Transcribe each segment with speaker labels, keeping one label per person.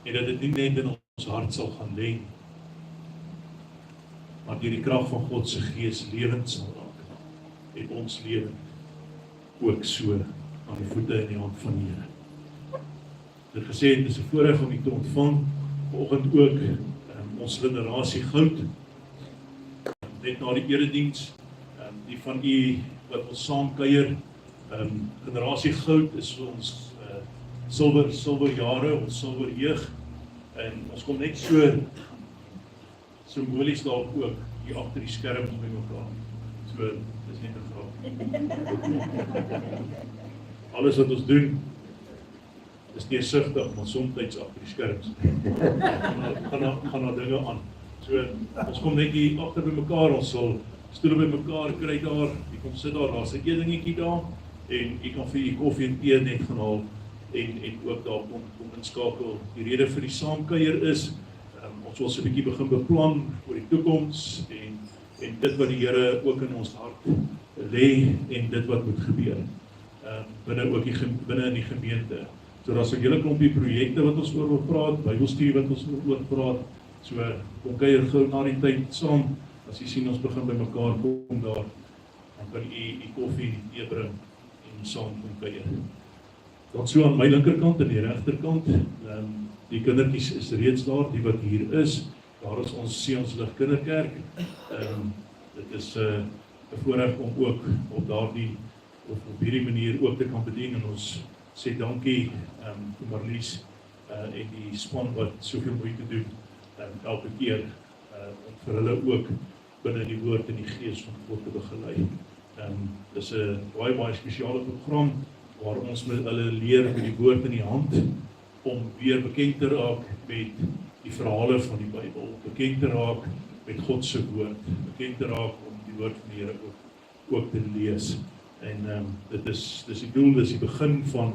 Speaker 1: en dat dit nie net in ons hart sal gaan lê, maar deur die krag van God se Gees lewend sal raak, en ons lewe ook so aan die voete en die hand van die Here. Dit gesê, het is 'n voorreg om u te ontvang, vanoggend ook ons generasie goud, net na die erediens, die van u wat ons saam kuier, generasie goud is ons silwer jare, ons silwer jeug, en ons kom net so simbolies dalk ook hier agter die skerms by mekaar. So, dis net 'n vraag. Alles wat ons doen is neersigtig, maar soms agter die skerms. gaan daar dinge aan. So, ons kom net hier agter by mekaar, ons sal stoele by mekaar kry daar, jy kom sit daar's 'n eetdingetjie daar, en jy kan vir jy koffie en tee net gaan haal, en ook daar kom inskakel. Die rede vir die saamkuier is, ons wil so 'n bietjie begin beplan oor die toekoms, en dit wat die Here ook in ons hart lê, en dit wat moet gebeur, binne ook binne in die gemeente. So daar's 'n hele klompie projekte wat ons oor wil praat, Bybelstudie wat ons oor praat, so kom kuier gou na die tyd saam, as jy sien ons begin by mekaar kom daar, dan kan jy koffie en tee bring, en saam kom kuier. Dan so aan my linkerkant en die regterkant, die kindertjies is reeds daar, die wat hier is, daar is ons Sionslig Kinderkerk, dit is 'n voorreg om ook op daardie, of op hierdie manier ook te kan bedien, en ons sê dankie vir Marlies en die span wat soveel moeite doen, elke keer, om vir hulle ook binne die woord en die gees van God te begelei. Dis 'n baie spesiale program, waar ons met hulle leer met die woord in die hand, om weer bekend te raak met die verhale van die Bybel, bekend te raak met God se woord, bekend te raak om die woord van die Here ook te lees. En dit is die doel, dis die begin van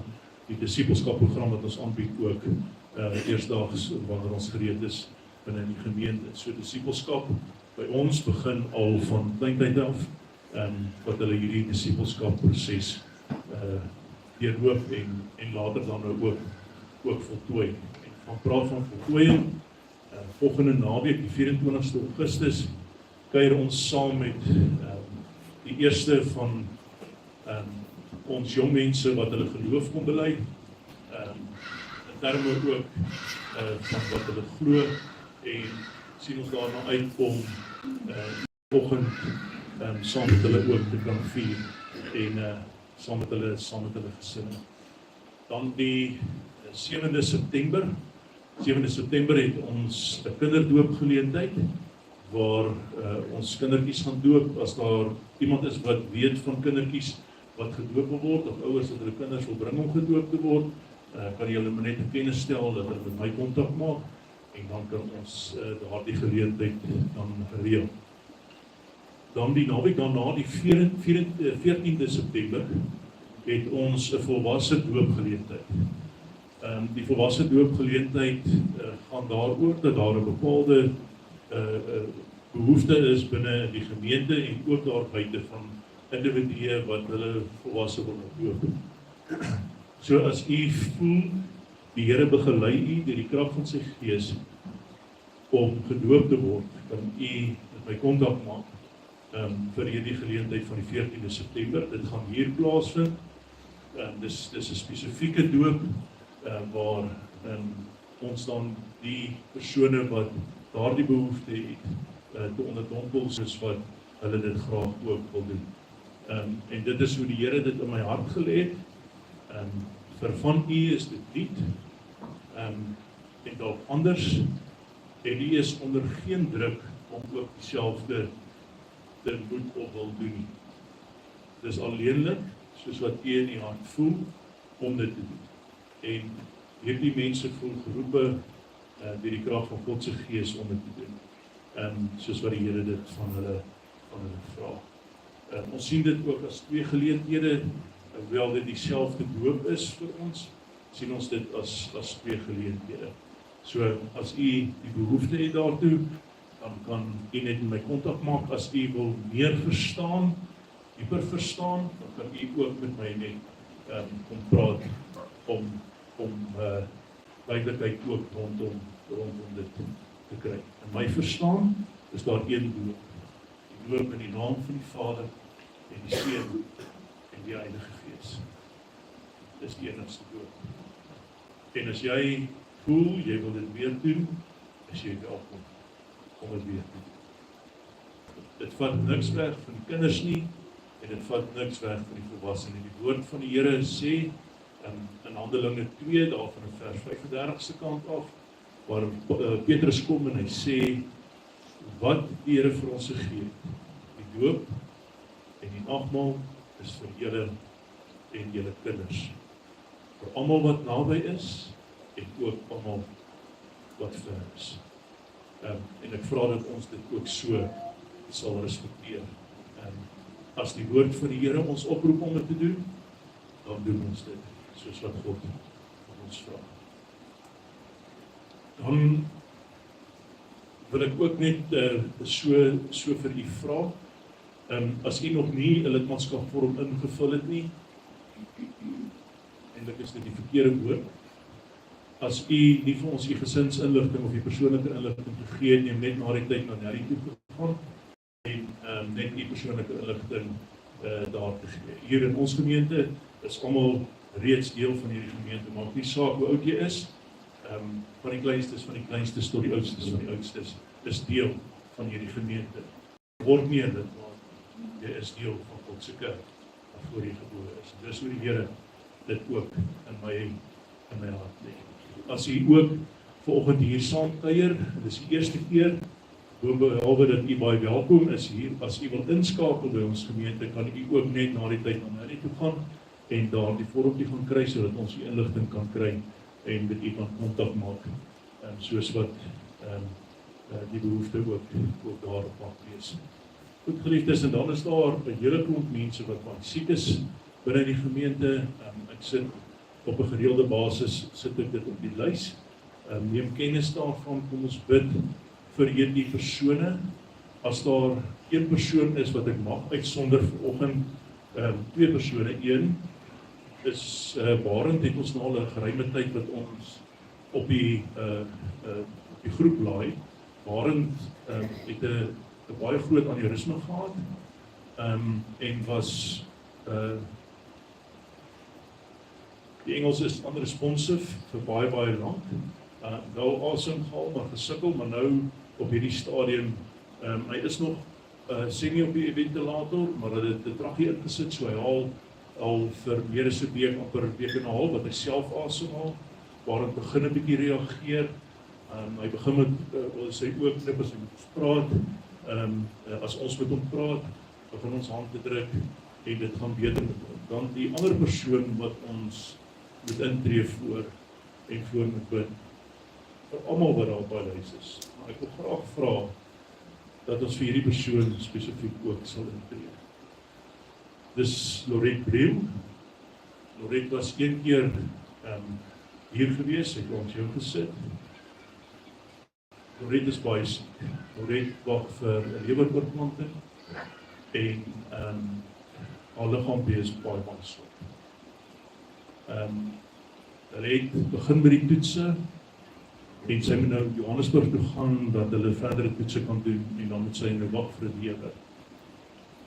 Speaker 1: die disipelskapprogram wat ons aanbied ook, eersdaags wanneer ons gereed is binne die gemeente. So disipelskap by ons begin al van kleintyd af, wat hulle hierdie disipelskapproses deurloop en later dan nou ook voltooi. En van praat van voltooiing, volgende naweek, die 24ste Augustus, kuier ons saam met die eerste van ons jong mense wat hulle geloof kom bely, in terme ook van wat hulle glo, en sien ons daarna uit om vanoggend saam met hulle ook te kan vier, en saam met hulle gesinne. Dan die 7de September het ons 'n kinderdoopgeleentheid, waar ons kindertjies gaan doop. As daar iemand is wat weet van kindertjies wat gedoop word, of ouers dat hulle kinders wil bring om gedoop te word, kan jy hulle net in kennis stel, dat hulle met my kontak maak, en dan kan ons daardie geleentheid dan reël. Dan die naweek daarna, die 14de September, het ons 'n volwasse doopgeleentheid. Die volwasse doopgeleentheid gaan daaroor dat daar 'n bepaalde behoefte is binne die gemeente, en ook daar buite van individue wat hulle volwasse wil doop. So as u voel, die Here begelei u deur die krag van sy Gees om gedoop te word, kan u met my kontak maak vir hierdie geleentheid van die 14de September. Dit gaan hier plaasvind. Dis 'n spesifieke doop waar ons dan die persone wat daardie behoefte het te onderdompel, soos wat hulle dit graag ook wil doen. En dit is hoe die Here dit in my hart gelê het. Vir van u is dit niet, en dalk anders, en u is onder geen druk om ook dieselfde te moet of wil doen. Dis alleenlik, soos wat u in die hart voel, om dit te doen. En hierdie mense voel geroepe deur die krag van God se Gees om dit te doen. Soos wat die Here dit van hulle vra. Ons sien dit ook as twee geleenthede, wel dit dieselfde doop is vir ons, sien ons dit as twee geleenthede. So as u die behoefte het daartoe, dan kan u net met my kontak maak. As u wil meer verstaan, dieper verstaan, dan kan u ook met my net kom praat om duidelikheid ook rondom dit te kry. In my verstaan is daar een doop. Die doop in die naam van die Vader en die Seun en die Heilige Gees. Dis die enigste doop. En as jy voel, jy wil dit weer doen, is jy welkom om dit weer te doen. Dit vat niks weg van die kinders nie, en dit vat niks weg van die volwassenen. Die woord van die Here sê, in Handelinge 2, daar van vers 35ste kant af, waar Petrus kom en hy sê, wat die Here vir ons gegee het, die doop en die nagmaal is vir julle en julle kinders. Vir almal wat naby is, en ook almal wat ver is. En ek vra dat ons dit ook so sal respekteer. As die woord van die Here ons oproep om dit te doen, dan doen ons dit, soos wat God van ons vra. Dan wil ek ook net so vir u vra, as u nog nie 'n lidmaatskapvorm ingevul het nie, eintlik is dit die verkeerde woord, as u nie vir ons u gesinsinligting of u persoonlike inligting gegee het, neem net na die tyd na Nerrie toe gegaan, en net die persoonlike inligting daar te gee. Hier in ons gemeente is almal reeds deel van hierdie gemeente, maak nie saak hoe oud jy is, van die kleinstes tot die oudstes van die oudstes, is deel van hierdie gemeente. Word nie lid, maar jy is deel van God se kerk, waarvoor jy gebore is. Dis hoe die Here dit ook in my hart lê. As jy ook vanoggend hier saam kuier, dis die eerste keer, behalwe dat u baie welkom is hier, as u wil inskakel by ons gemeente, kan u ook net na die tyd na Nerrie toe gaan, en daar die vormpie gaan kry, sodat ons die inligting kan kry, en met u kan kontak maak, soos wat die behoefte ook daarop mag wees. Goed geliefdes, en dan is daar 'n hele klomp mense wat baie siek is binne die gemeente. Ek sit op 'n gereelde basis, sit ek dit op die lys. Neem kennis daarvan, kom ons bid vir hierdie persone. As daar een persoon is wat ek mag uitsonder vanoggend, twee persone. Een is Barend, het ons nou al 'n geruime tyd wat ons op die groep laai. Barend het 'n baie groot aneurisme gehad, en was die Engels is unresponsive vir baie lank. Wel asemhaal, maar gesukkel, maar nou op hierdie stadium, hy is nog semi op die ventilator, maar hy het 'n trachee ingesit, so hy haal al vir meer as 'n week, amper 'n week en 'n half, wat hy self asemhaal, waarin begin 'n bietjie reageer. Hy begin met sy oë knip as hy moet praat. As ons met hom praat, begin ons hand te druk en dit gaan beter met hom. Dan die ander persoon wat ons moet intree voor en voor moet bid, vir almal wat daar by huis is. Maar ek wil graag vra dat ons vir hierdie persoon spesifiek ook sal intree. Dis Lorette Brew. Lorette was een keer hier gewees, het ons jou gesit. Lorette is baie siek. Lorette wag vir 'n leweroorplanting en haar liggaam is baie swak. Hulle het begin met die toetse en sy moet nou Johannesburg toe gaan dat hulle verdere toetse kan doen en dan moet sy nou wag vir 'n lewe.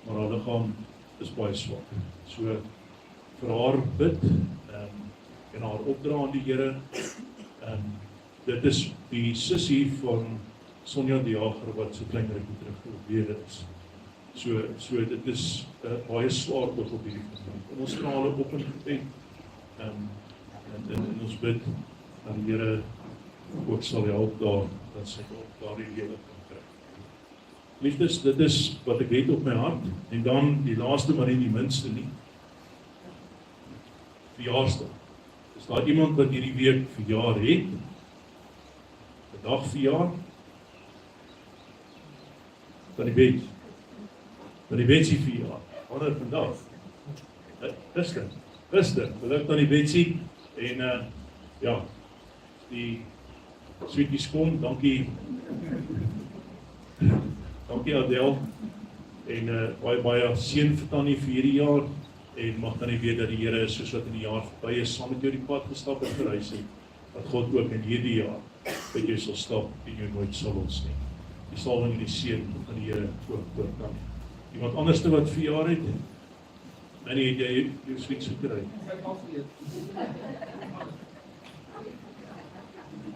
Speaker 1: Maar haar liggaam is baie swak. So vir haar bid en haar opdra aan die Here. Dit is die sussie van Sonja die Jager wat so klein rukkie terug oorlede is. So dit is baie swaar op hierdie gebied. En ons vra hulle op in gebed en ons bid dat die Here ook sal help daar dat sy daardie lewe kan kry. Liefdes, dit is wat ek het op my hart. En dan die laaste maar nie die minste nie. Verjaarsdag. Is daar iemand wat hierdie week verjaar het? 'n dag verjaar? Van die Bets. Van die Betsie verjaar. Wanneer vandag? Gister. Geluk aan die Betsie. En ja, die sweeties kom, dankie Adel. En baie seën vir Tannie vir hierdie jaar. En mag Tannie weet dat die Here soos wat in die jaar verby is, saam met jou die pad gestap het vir huis dat God ook in hierdie jaar met jou sal stap en jou nooit sal los nie. Die salwing en die seën van die Here ook kan. Iemand anderste wat verjaar het? Manny, het jy jou sweets gekry?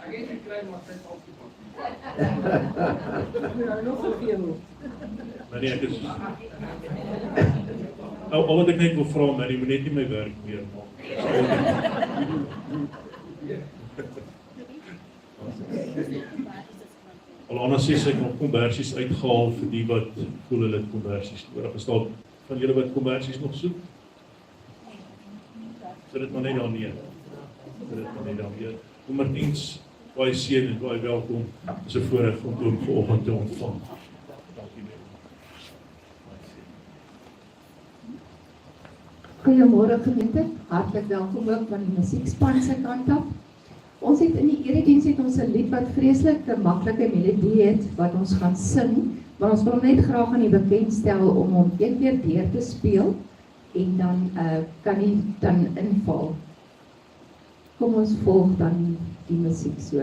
Speaker 2: Ek het gekry, maar sy het afgepak. Ja, nog soveel.
Speaker 1: Manny, ek is... Al wat ek net wil vra, Manny, moet net nie my werk meer maak. Alana sê sy kan kombersies uitgehaal vir die wat voel hulle het kombersies nodig. Is daar van julle wat kombersies nog soek? Sit dit maar net daar neer. Nommer 10, baie seën en baie welkom. Dit is 'n voorreg om hom vanoggend te ontvang. Dankie baie.
Speaker 3: Goeiemôre gemeente, hartlik welkom ook van die musiekspan se kant af. Ons het in die erediens het ons 'n lied wat vreeslik 'n maklike melodie het wat ons gaan sing, maar ons wil hom net graag aan u bekendstel om hom een keer deur te speel en dan kan u dan inval. Kom ons volg dan die musiek so.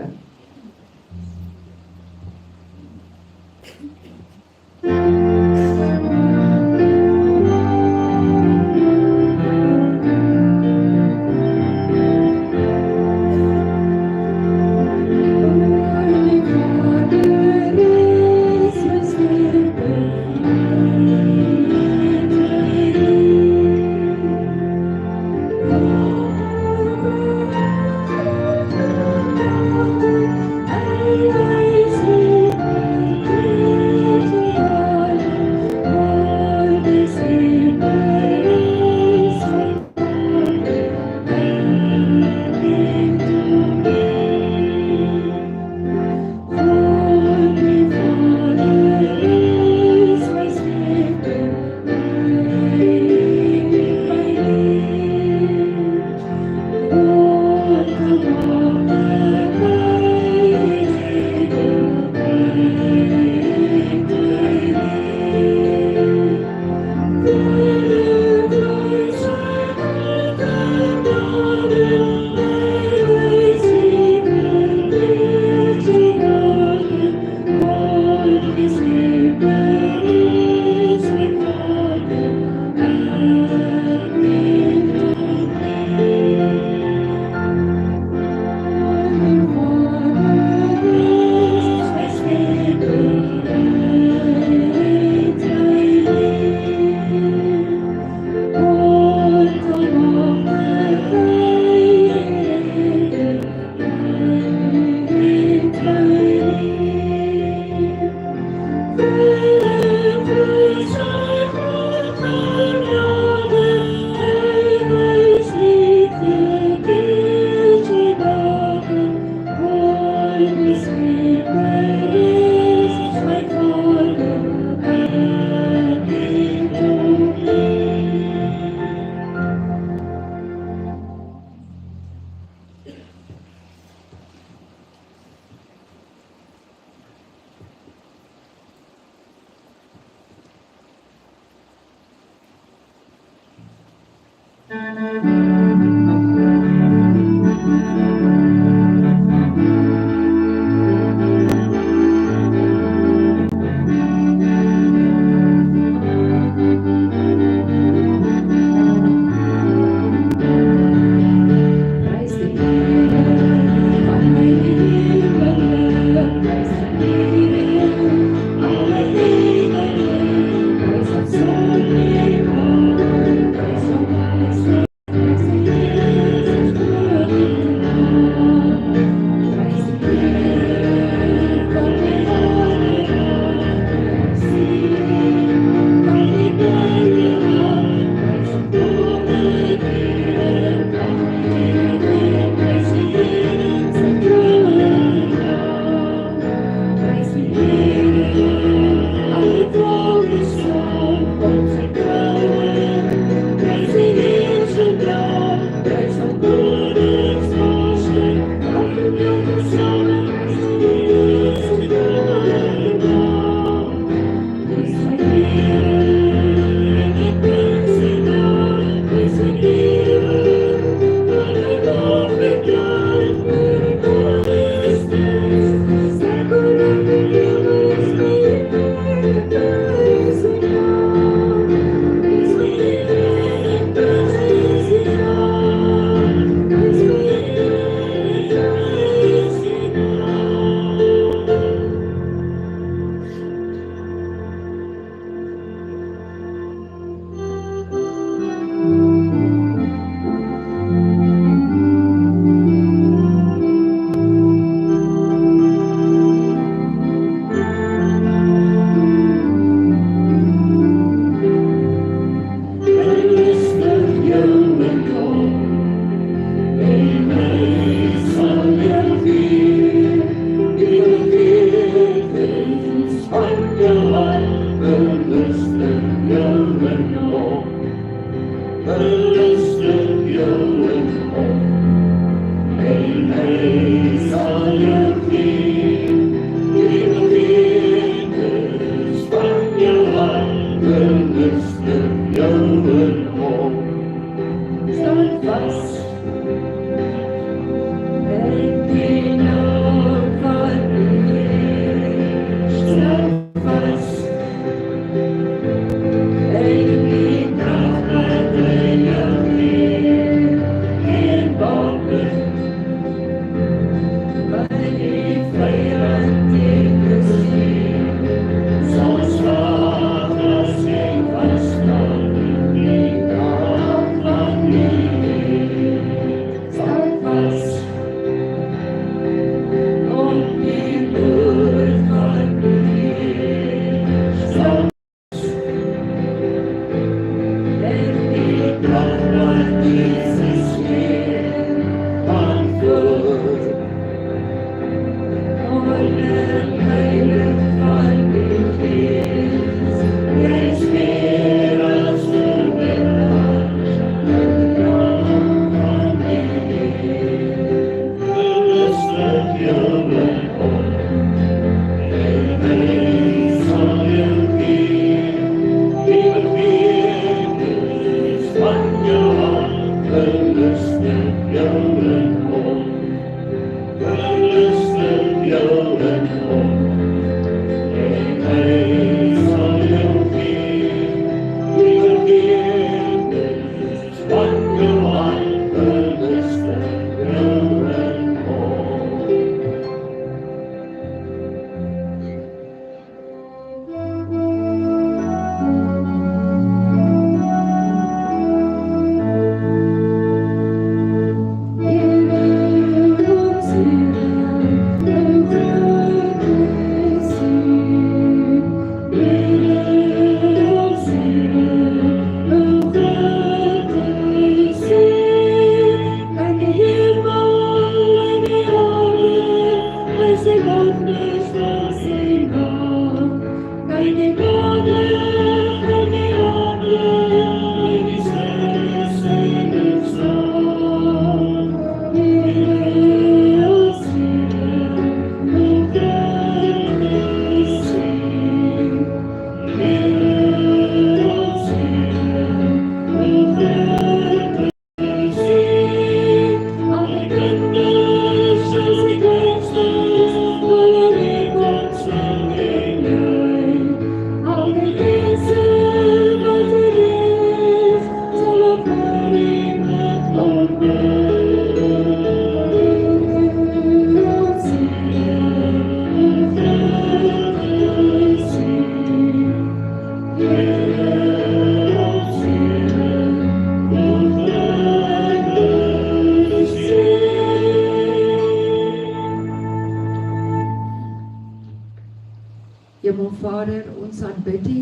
Speaker 3: Hemelvader, ons aanbid U.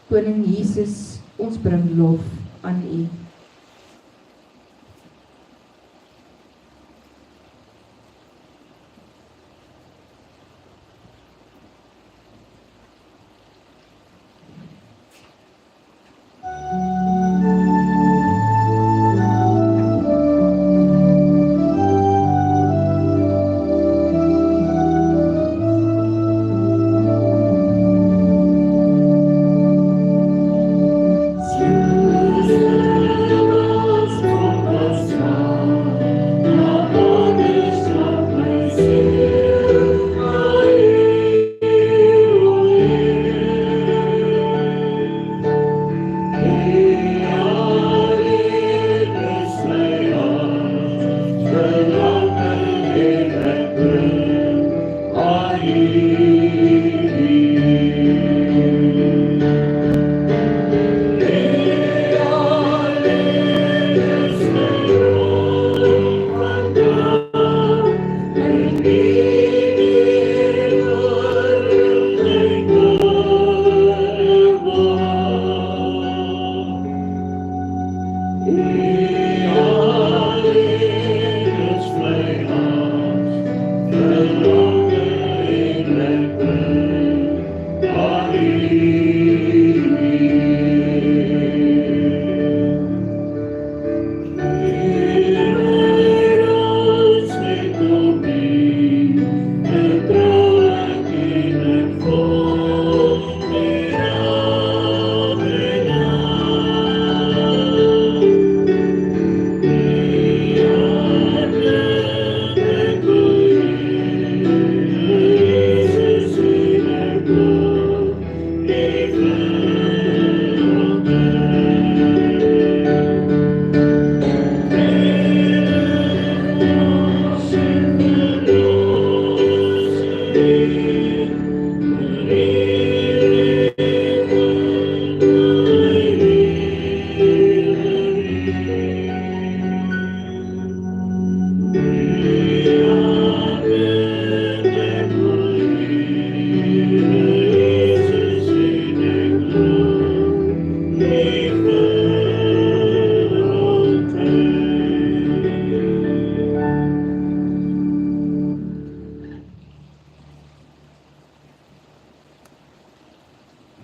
Speaker 3: Koning Jesus, ons bring lof aan U.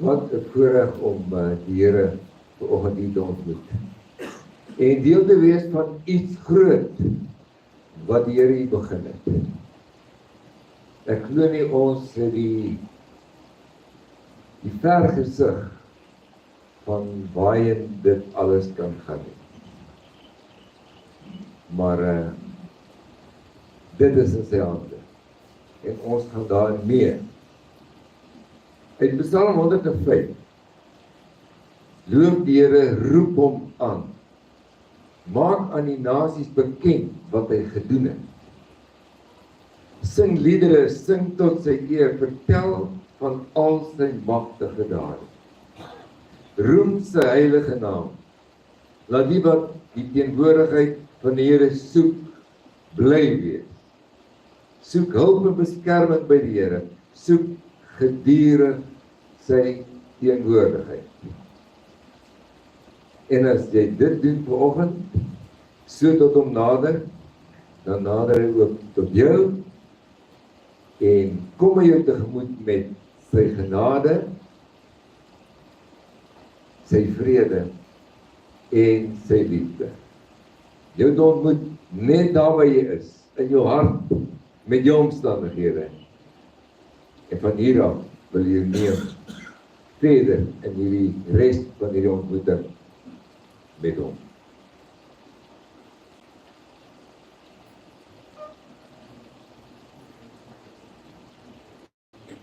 Speaker 4: Wat 'n voorreg om die Here vanoggend hier te ontmoet. En deel te wees van iets groot wat die Here hier begin het. Ek glo nie ons het die vergesig van waarheen dit alles kan gaan nie. Maar dit is in sy hande. En ons gaan daar mee. Uit Psalm 105. Loof die Here, roep hom aan. Maak aan die nasies bekend wat hy gedoen het. Sing liedere, sing tot sy eer, vertel van al sy magtige dade. Roem sy heilige naam. Laat die wat die teenwoordigheid van die Here soek, bly wees. Soek hulp en beskerming by die Here. Soek gedurig sy teenwoordigheid. En as jy dit doen vanoggend, so tot hom nader, dan nader hy ook tot jou, en kom hy jou tegemoet met sy genade, sy vrede, en sy liefde. Jou te ontmoet net daar waar jy is, in jou hart, met jou omstandighede. En van hier af wil jy neem verder in hierdie rest van hierdie ontmoeting met hom.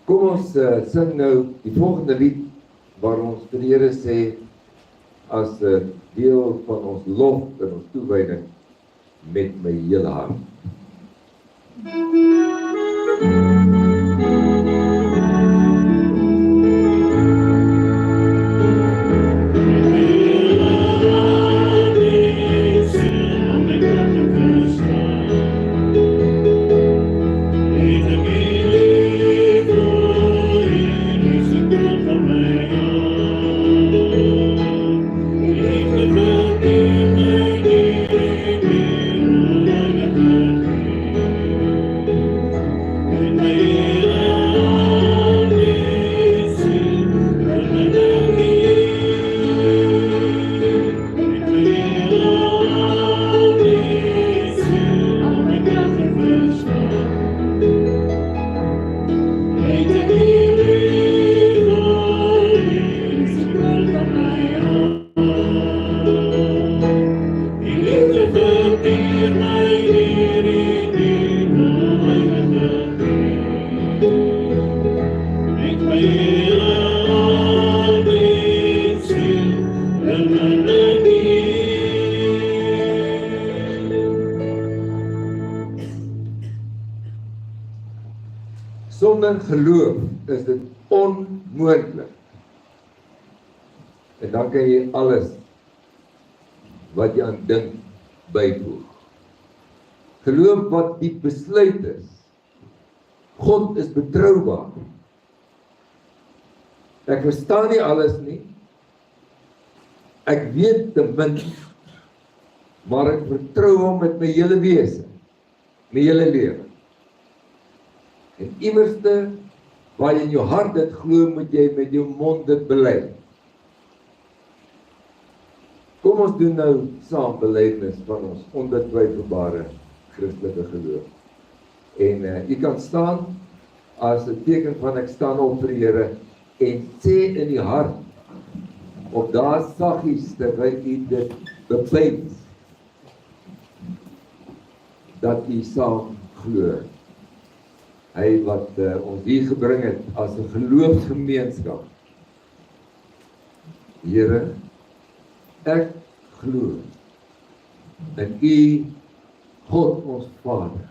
Speaker 4: Kom ons sing nou die volgende lied waar ons vir die Here sê as deel van ons lof en ons toewyding met my hele hart.
Speaker 1: It's
Speaker 4: Sonder geloof is dit onmoontlik. En dan kan jy alles wat jy aan dink byvoeg. Geloof wat die besluit is. God is betroubaar. Ek verstaan nie alles nie. Ek weet te min, maar ek vertrou hom met my hele wese, my hele lewe. En iewerste waar jy in jou hart dit glo, moet jy met jou mond dit bely. Kom ons doen nou saam belydenis van ons onbetwyfelbare Christelike geloof. En jy kan staan as 'n teken van ek staan op vir die Here en sê in die hart op daar saggies terwyl jy dit bepleit dat jy saam glo. Hy wat ons hier gebring het as 'n geloofsgemeenskap. Here, ek glo in U, God ons Vader.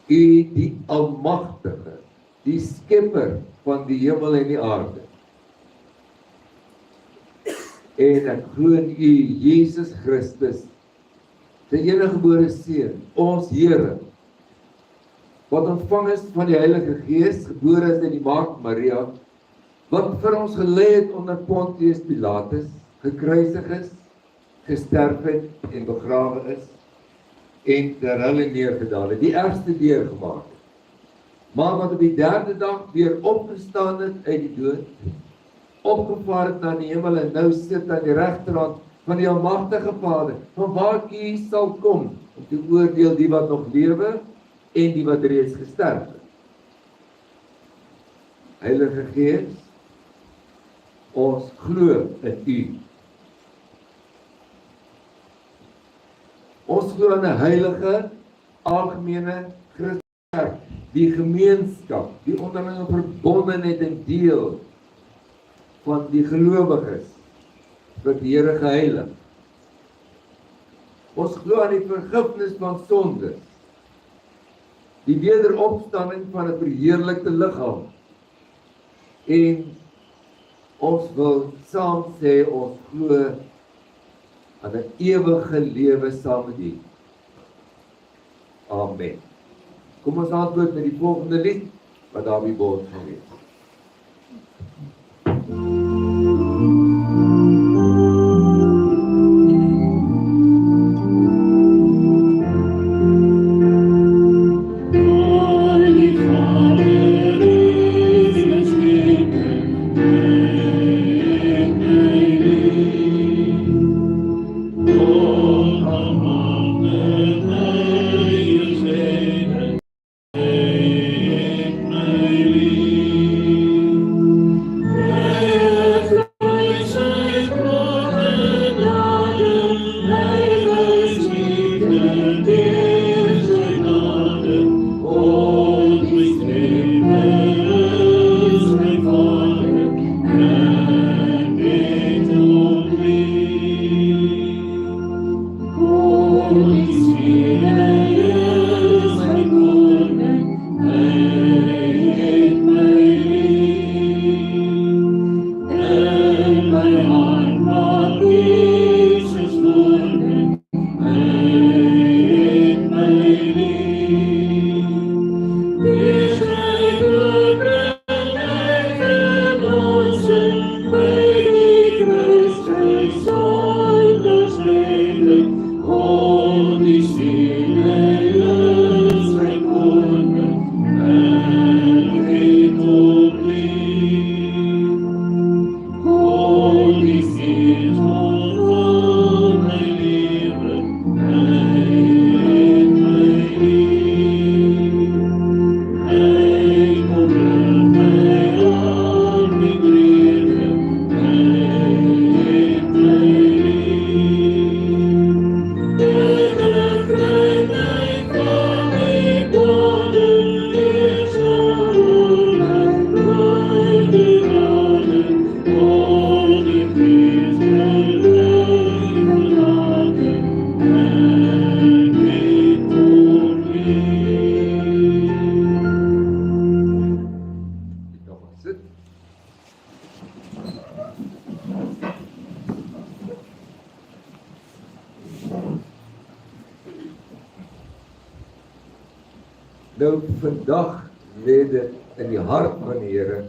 Speaker 4: U die Almagtige, die Skepper van die hemel en die aarde. En ek glo in U, Jesus Christus, sy eniggebore Seun, ons Here, wat ontvang is van die Heilige Gees, gebore is in die Maagd Maria, wat vir ons gelei het onder Pontius Pilatus, gekruisig is, gesterf het en begrawe is, en ter hulle neergedaal het, die ergste deurgemaak het, maar wat op die derde dag weer opgestaan het uit die dood, opgevaar het na die hemel en nou sit aan die regterhand van die Almagtige Vader, van waar U sal kom, om te oordeel die wat nog lewe, en die wat reeds gesterf het. Heilige Gees, ons glo in U. Ons glo in 'n heilige, algemene Christenkerk, die gemeenskap, die onderlinge verbondenheid en deel van die gelowiges, wat die Here geheilig. Ons glo aan die vergifnis van sondes, die wederopstanding van 'n verheerlikte liggaam, en ons wil saam sê, ons glo aan 'n ewige lewe saam met U. Amen. Kom ons antwoord met die volgende lied, wat daar op die bord gaan wees. Nou vandag lê dit in die hart van die Here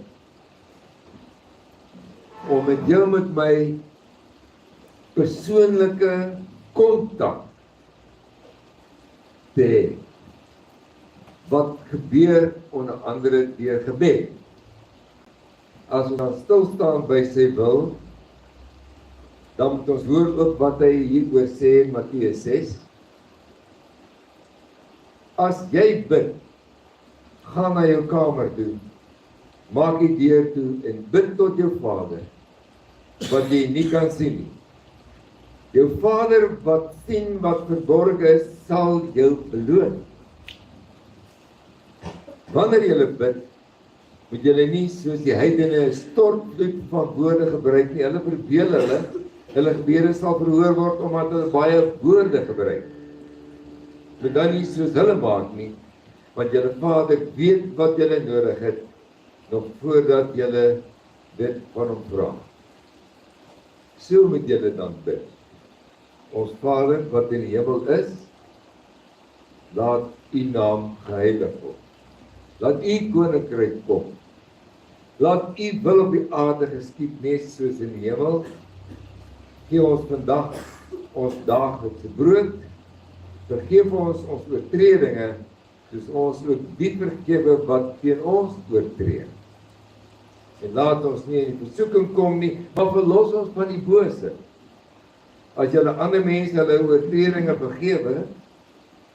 Speaker 4: om met jou met my persoonlike kontak te hê. Wat gebeur onder andere deur gebed. As ons dan stil staan by sy wil, dan moet ons hoor ook wat hy hieroor sê in Matteus 6. As jy bid, gaan na jou kamer toe, maak die deur toe en bid tot jou Vader, wat jy nie kan sien nie. Jou Vader wat sien wat verborge is, sal jou beloon. Wanneer jy bid, moet jy nie soos die heidene 'n stortvloed van woorde gebruik nie. Hulle verbeel hulle gebede sal verhoor word omdat hulle baie woorde gebruik. Moet dan nie soos hulle maak nie, want julle Vader weet wat julle nodig het, nog voordat julle dit van hom vra. So moet julle dan bid. Ons Vader wat in die hemel is, laat u naam geheilig word. Laat u koninkryk kom. Laat u wil op die aarde geskied net soos in die hemel. Gee ons vandag ons daaglikse brood. Vergeef ons oortredinge, soos ons ook die vergewe wat teen ons oortree. En laat ons nie in die versoeking kom nie, maar verlos ons van die bose. As julle ander mense hulle oortredinge vergewe,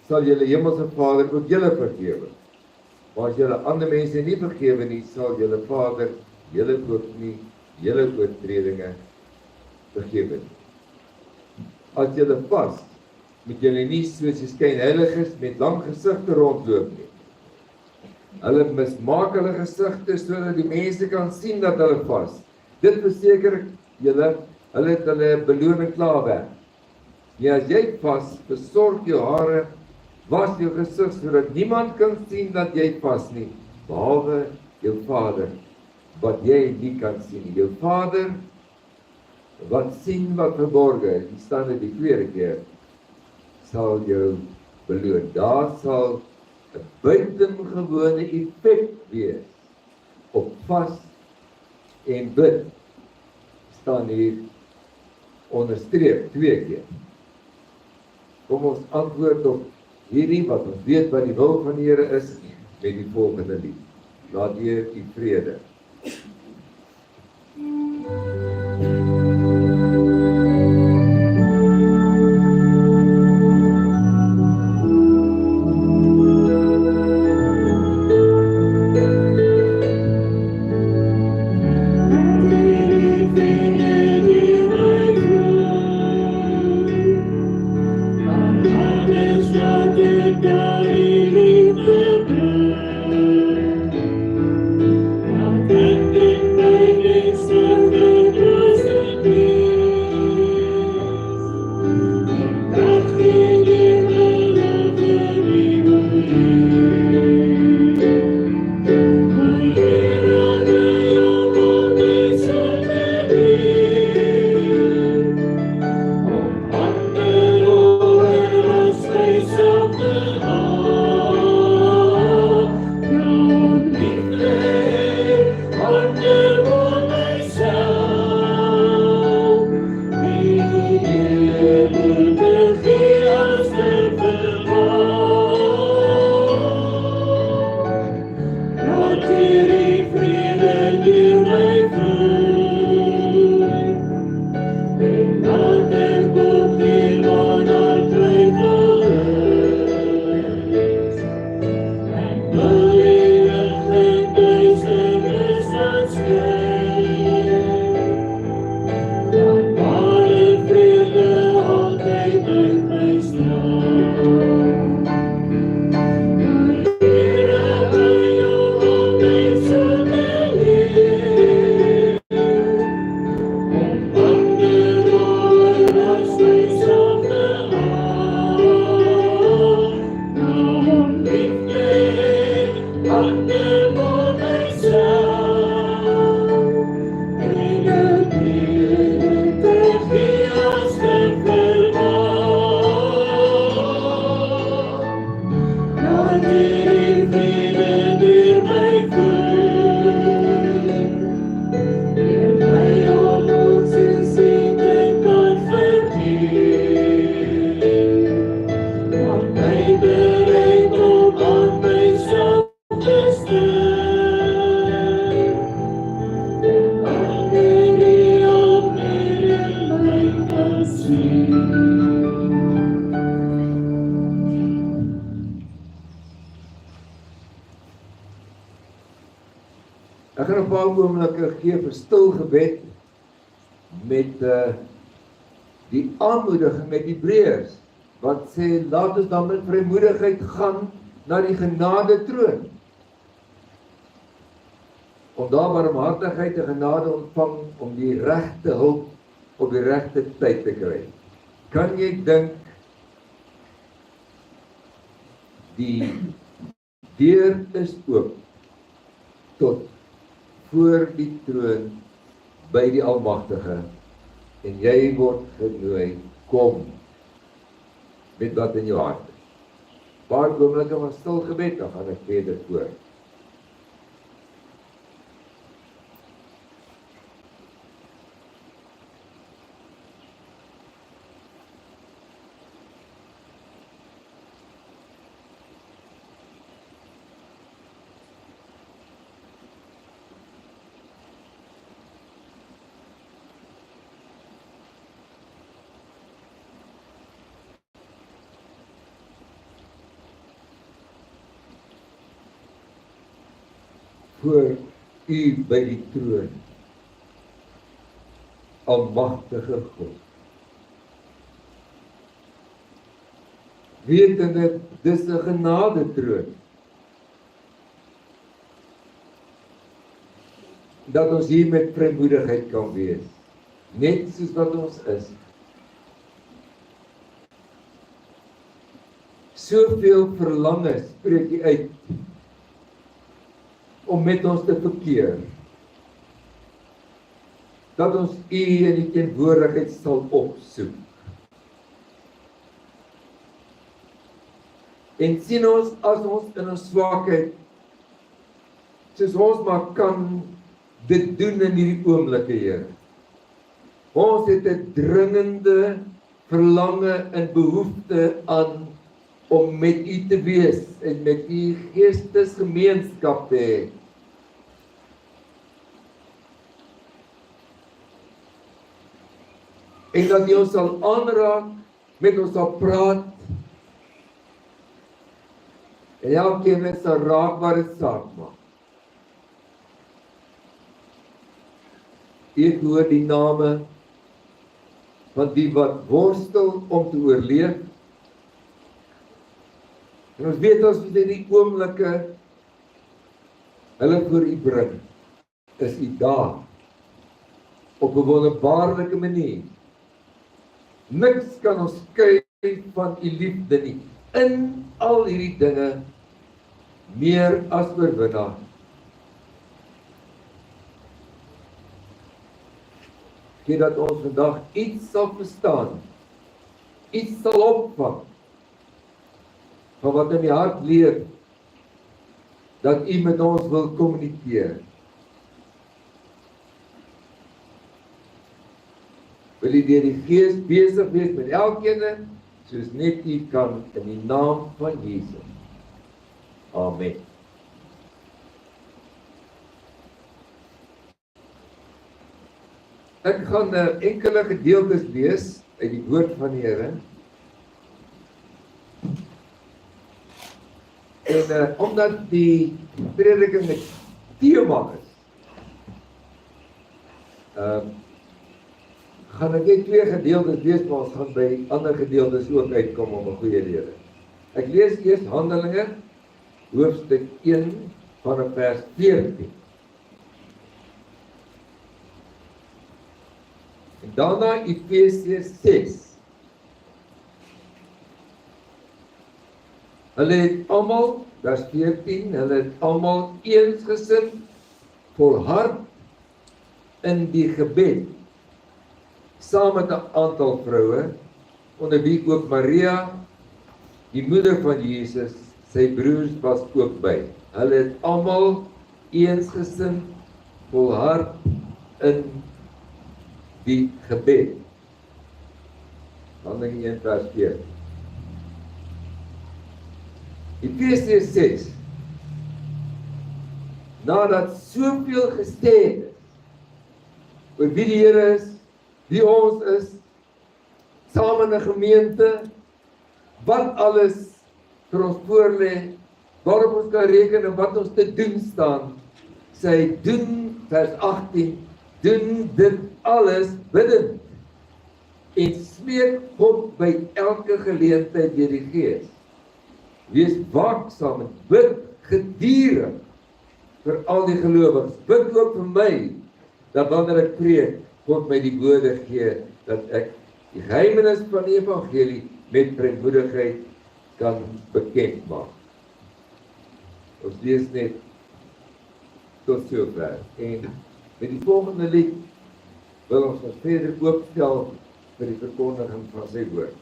Speaker 4: sal julle hemelse Vader ook julle vergewe. Maar as julle ander mense nie vergewe nie, sal julle Vader julle ook nie julle oortredinge vergewe nie. As julle vas, moet julle nie soos die skynheiliges met lang gesigte rondloop nie. Hulle mismaak hulle gesigte sodat die mense kan sien dat hulle vas. Dit verseker ek julle, hulle het hulle beloning klaar weg. Ja, as jy vas, versorg jou hare, was jou gesig sodat niemand kan sien dat jy vas nie, behalwe jou Vader wat jy nie kan sien nie. Jou Vader wat sien wat verborge is, die staan dit die tweede keer, sal jou beloon. Daar sal 'n buitengewone effek wees op vas en bid. Staan hier onderstreep 2 keer. Kom ons antwoord op hierdie wat ons weet wat die wil van die Here is met die volgende lied. Laat Heer u vrede. gaan 'n paar oomblikke gee vir stil gebed met die aanmoediging met Hebreërs wat sê laat ons dan met vrymoedigheid gaan na die genade troon om daar barmhartigheid en genade ontvang om die regte hulp op die regte tyd te kry. Kan jy dink die deur is oop tot voor die troon by die Almagtige en jy word genooi, kom met wat in jou hart is. Paar oomblikke van stil gebed, dan gaan ek verder voort. Voor u by die troon, Almagtige God. Wetende, dis 'n genade troon. Dat ons hier met vrymoedigheid kan wees, net soos wat ons is. Soveel verlange spreek u uit om met ons te verkeer, dat ons u in die teenwoordigheid sal opsoek. En sien ons as ons in ons swakheid, soos ons maar kan dit doen in hierdie oomblikke, Here. Ons het 'n dringende verlange en behoefte aan om met u te wees en met u geestesgemeenskap te hê. En dat jy ons sal aanraak, met ons sal praat, en elkeen net sal raak waar dit saak maak. Ek hoor die name van die wat worstel om te oorleef. En ons weet as ons in die oomblikke hulle voor u bring, is u daar op 'n wonderbaarlike manier. Niks kan ons skei van u liefde nie. In al hierdie dinge meer as oorwinnaar. Gee dat ons vandag iets sal verstaan, iets sal opvang van wat in die hart leef, dat u met ons wil kommunikeer. Wil u deur die Gees besig wees met elkeen, soos net u kan, in die naam van Jesus. Amen. Ek gaan enkele gedeeltes lees uit die woord van die Here. En omdat die prediking 'n tema is, gaan ek net 2 gedeeltes lees, maar ons gaan by ander gedeeltes ook uitkom om 'n goeie rede. Ek lees eers Handelinge, hoofstuk 1 vanaf vers 14. En daarna Efesiërs 6. Hulle het almal, vers 14, hulle het almal eensgesind, volhard in die gebed, saam met 'n aantal vroue, onder wie ook Maria, die moeder van Jesus, sy broers was ook by. Hulle het almal eensgesind, volhard in die gebed. Handelinge 1 vers 4. Efesiërs 6. Nadat soveel gesê is oor wie die Here is, wie ons is, saam in 'n gemeente, wat alles vir ons voorlê, waarop ons kan reken en wat ons te doen staan, sê hy, doen, vers 18, doen dit alles bidtend en smeek God by elke geleentheid deur die Gees. Wees waaksaam en bid gedurig vir al die gelowiges. Bid ook vir my, dat wanneer ek preek, God my die woorde gee, dat ek die geheimenis van die evangelie met vrymoedigheid kan bekend maak. Ons lees net tot sover. En met die volgende lied wil ons ons verder oopstel vir die verkondiging van sy woord.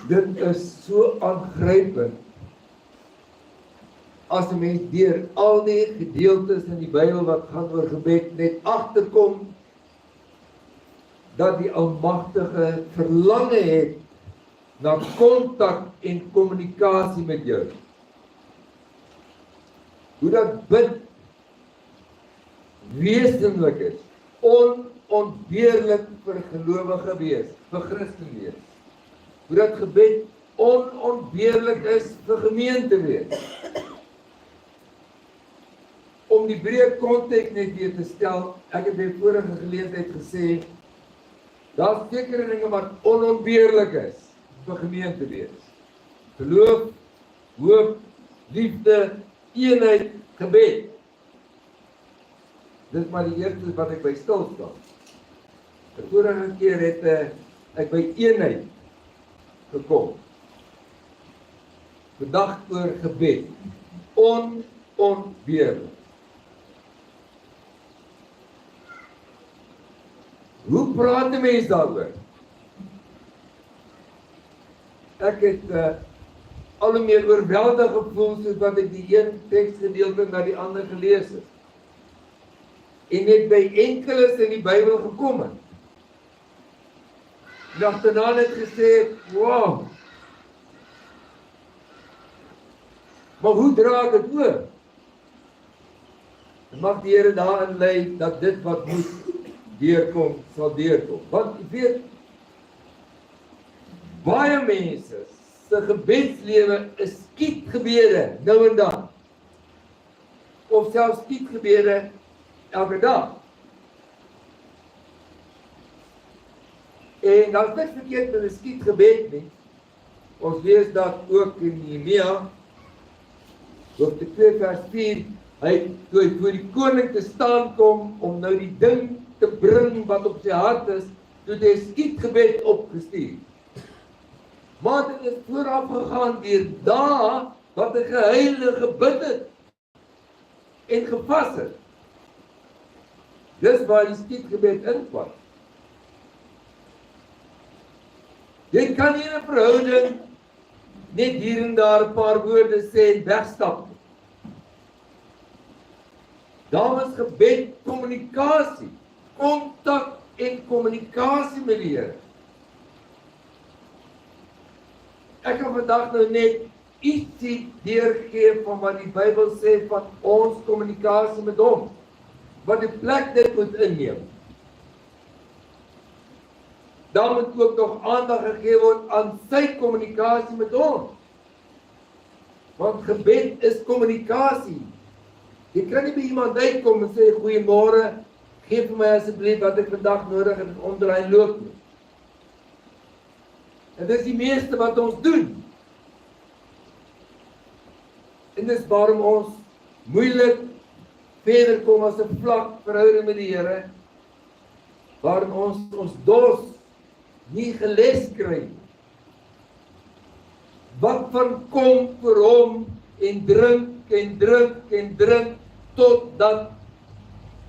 Speaker 4: Dit is so aangrypend as 'n mens deur al die gedeeltes in die Bybel wat gaan oor gebed net agterkom dat die Almagtige verlange het na kontak en kommunikasie met jou. Hoe dat bid wesenlik is, onontbeerlik vir gelowige wees, vir Christen wees. Hoe dat gebed onontbeerlik is vir gemeente wees. Om die breë konteks net weer te stel, ek het by vorige geleentheid gesê, daar's sekere dinge wat onontbeerlik is vir gemeente wees. Geloof, hoop, liefde, eenheid, gebed. Dit is maar die eerste wat ek by stil staan. Die vorige keer het ek by eenheid gekom. Vandag oor gebed. Onontbeerlik. Hoe praat 'n mens daaroor? Ek het al hoe meer oorweldig gevoel soos wat ek die een teksgedeelte na die ander gelees het. En net by enkeles in die Bybel gekom het. En agterna het gesê, wow. Maar hoe dra ek dit oor? En mag die Here daarin lei dat dit wat moet deurkom, sal deurkom. Want jy weet, baie mense se gebedslewe is skietgebede nou en dan. Of selfs skietgebede elke dag. En daar is niks verkeerd met 'n skietgebed nie. Ons lees dat ook in Nehemia, hoofstuk 2 vers 4, toe hy voor die koning te staan kom om nou die ding te bring wat op sy hart is, toe hy 'n skietgebed opgestuur. Maar dit is vooraf gegaan deur dae wat hy geheilig gebid het en gevas het. Dis waar die skietgebed inpas. Jy kan nie in 'n verhouding net hier en daar 'n paar woorde sê en wegstap. Daar is gebed, kommunikasie, kontak en kommunikasie met die Here. Ek kan vandag nou net ietsie deurgee van wat die Bybel sê van ons kommunikasie met hom, wat die plek dit moet inneem. Dan moet ook nog aandag gegee word aan sy kommunikasie met ons. Want gebed is kommunikasie. Jy kan nie by iemand uitkom en sê, goeiemôre, gee vir my asseblief wat ek vandag nodig het en omdraai en loop nie. En dis die meeste wat ons doen. En dis waarom ons moeilik verder kom as 'n vlak verhouding met die Here, waarin ons dors nie geles kry. Wat van kom vir hom en drink en drink en drink totdat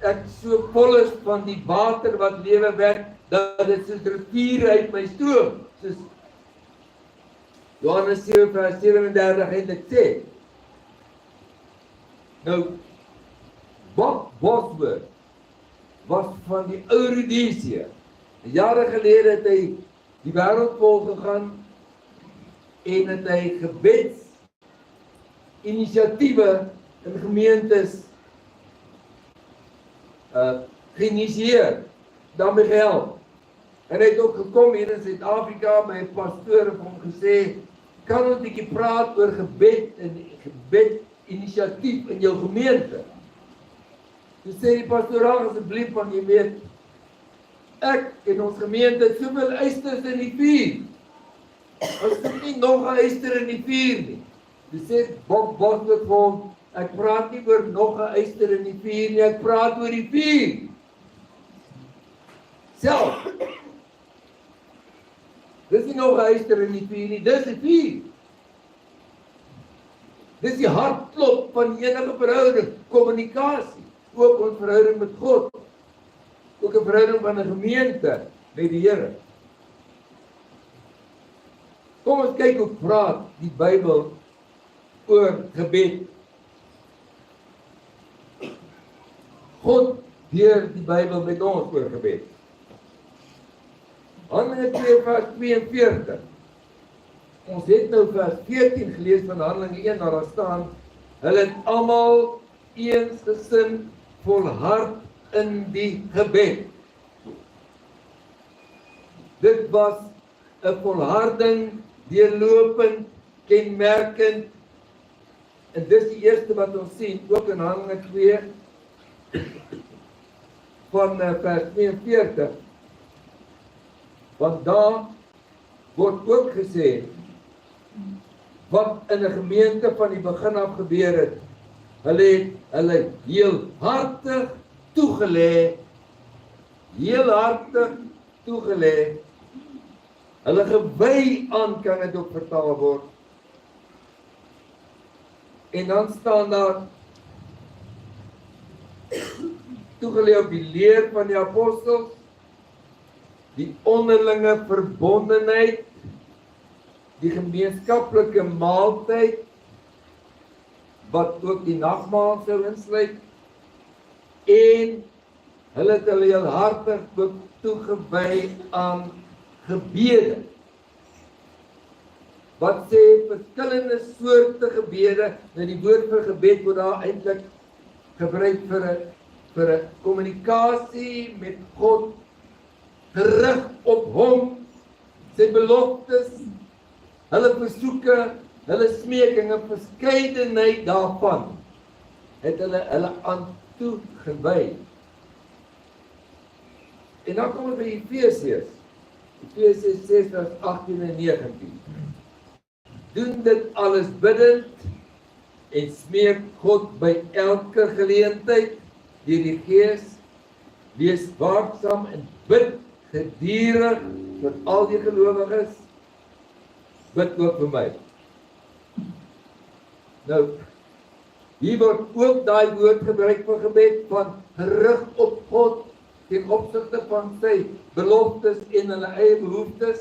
Speaker 4: ek so vol is van die water wat lewe wek, dat dit soos riviere uit my stroom, soos Johannes 7 vers 37 eintlik sê. Nou, Bob Bosworth was van die ou Rhodesia. Jare gelede het hy die wêreld vol gegaan en het hy gebedsinisiatiewe in gemeentes geïnisieer, daarmee gehelp. En hy het ook gekom hier in Suid-Afrika by 'n pastoor en hom gesê, kan ons 'n bietjie praat oor gebed en gebedinisiatief in jou gemeente? Toe sê die pastoor, asseblief, want jy weet, ek en ons gemeente het soveel eisters in die vuur. Ons het nie nog 'n eister in die vuur nie. Toe sê Bob Bosworth vir hom, ek praat nie oor nog 'n eister in die vuur nie, ek praat oor die vuur. Self. Dis nie nog 'n eister in die vuur nie, dis die vuur. Dis die hartklop van enige verhouding, kommunikasie, ook ons verhouding met God, ook 'n verhouding van 'n gemeente met die Here. Kom ons kyk hoe praat die Bybel oor gebed. God deur die Bybel met ons oor gebed. Handelinge 2 vers 42. Ons het nou vers 14 gelees van Handelinge 1, daar staan, hulle het almal eensgesind volhard in die gebed. Dit was 'n volharding, deurlopend, kenmerkend, en dis die eerste wat ons sien, ook in Handelinge 2, van vers 42, want daar word ook gesê, wat in 'n gemeente van die begin af gebeur het, hulle heel hartig toegelê, hulle gewy aan, kan dit ook vertaal word. En dan staan daar, toegelê op die leer van die apostels, die onderlinge verbondenheid, die gemeenskaplike maaltyd, wat ook die nagmaal sou insluit, en hulle het hulle heel hartig ook toegewy aan gebede. Wat sê verskillende soorte gebede, nou die woord vir gebed word daar eintlik gebruik vir 'n kommunikasie met God, gerig op hom, sy beloftes, hulle versoeke, hulle smeekinge, verskeidenheid daarvan, het hulle aan toegewy. En dan kom ons by Efesiërs 6 vers 18 en 19. Doen dit alles bidtend en smeek God by elke geleentheid deur die Gees, wees waaksaam en bid gedurig vir al die gelowiges, bid ook vir my. Nou, hier word ook daai woord gebruik vir gebed van gerig op God ten opsigte van sy beloftes en hulle eie behoeftes.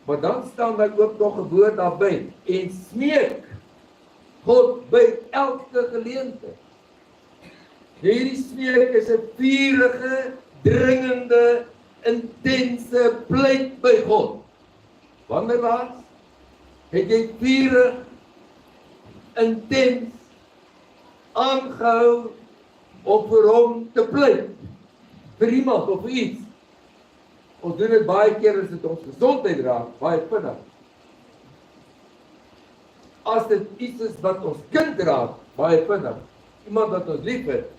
Speaker 4: Maar dan staan daar ook nog 'n woord daarby en smeek God by elke geleentheid. Hierdie smeek is 'n vurige, dringende, intense pleit by God. Wanneer laas het jy vurig, intens aangehou om vir hom te pleit vir iemand of vir iets? Ons doen dit baie keer as dit ons gesondheid raak, baie vinnig. As dit iets is wat ons kind raak, baie vinnig. Iemand wat ons lief het.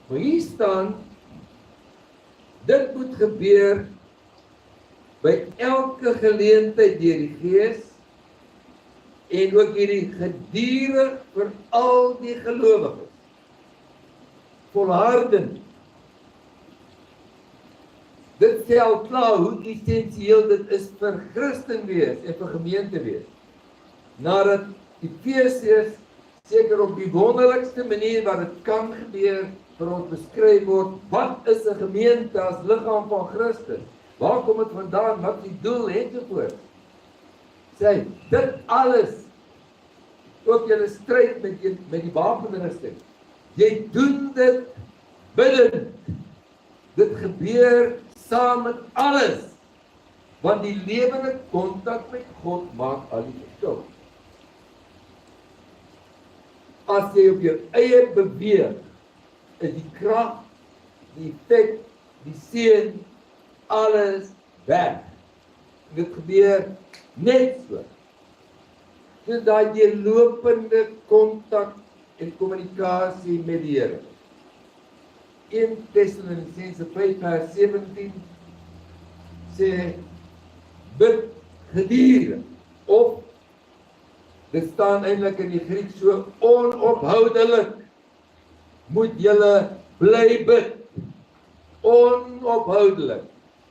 Speaker 4: Maar hier staan, dit moet gebeur by elke geleentheid deur die Gees en ook hierdie gedurig vir al die gelowiges. Volhardend. Dit sê al klaar hoe essensieel dit is vir Christen wees en vir gemeente wees. Nadat Efesiërs seker op die wonderlikste manier wat dit kan gebeur vir ons beskryf word, wat is 'n gemeente as liggaam van Christus? Waar kom dit vandaan? Wat is die doel ensovoorts? Sê, dit alles, ook julle stryd met die wapenrusting, jy doen dit bidtend. Dit gebeur saam met alles, want die lewende kontak met God maak al die verskil. As jy op jou eie beweeg, is die krag, die effek, die seën, alles weg. Dit gebeur net so. Dis daai deurlopende kontak en kommunikasie met die Here. 1 Tessalonisense 5:17 sê, bid gedurig, of dit staan eintlik in die Griek so, onophoudelik, moet julle bly bid. Onophoudelik,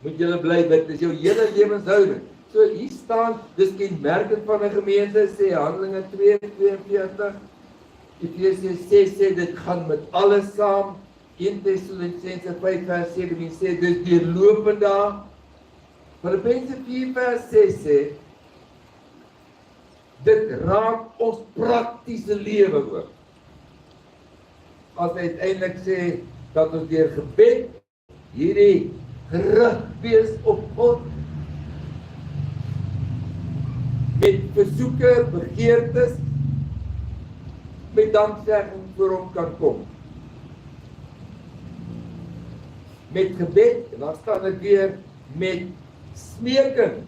Speaker 4: moet julle bly bid, dis jou hele lewenshouding. So hier staan, dis kenmerkend van 'n gemeente, sê Handelinge 2:42, Efesiërs 6 sê, dit gaan met alles saam, 1 Tessalonisense 5:17 sê, dis deurlopend daar, Filippense 4:6 sê, dit raak ons praktiese lewe ook. As hy uiteindelik sê, dat ons deur gebed, hierdie gerig wees op God, met versoeke, begeertes, met danksegging voor hom kan kom. Met gebed, en dan staan dit weer, met smeking.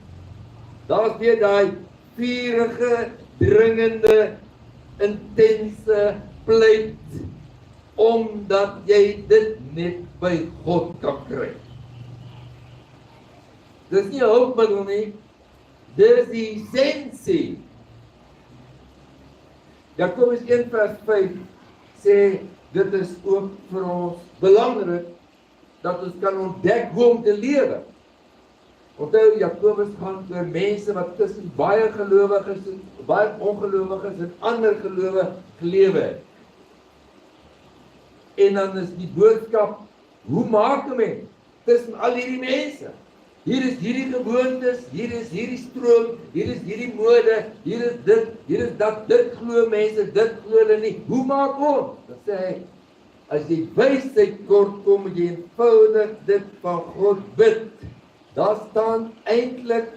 Speaker 4: Daar is weer daai vurige, dringende, intense pleit, omdat jy dit net by God kan kry. Dis nie 'n hulpmiddel nie, dis die essensie. Jakobus 1:5 sê, dit is ook vir ons belangrik, dat ons kan ontdek hoe om te lewe. Onthou, Jakobus gaan oor mense wat tussen baie gelowiges en baie ongelowiges en ander gelowe gelewe het. En dan is die boodskap, hoe maak 'n mens tussen al hierdie mense? Hier is hierdie gewoontes, hier is hierdie stroom, hier is hierdie mode, hier is dit, hier is dat, dit glo mense, dit glo hulle nie. Hoe maak ons? Dan sê hy, as jy wysheid kort kom, moet jy eenvoudig dit van God bid. Daar staan eintlik,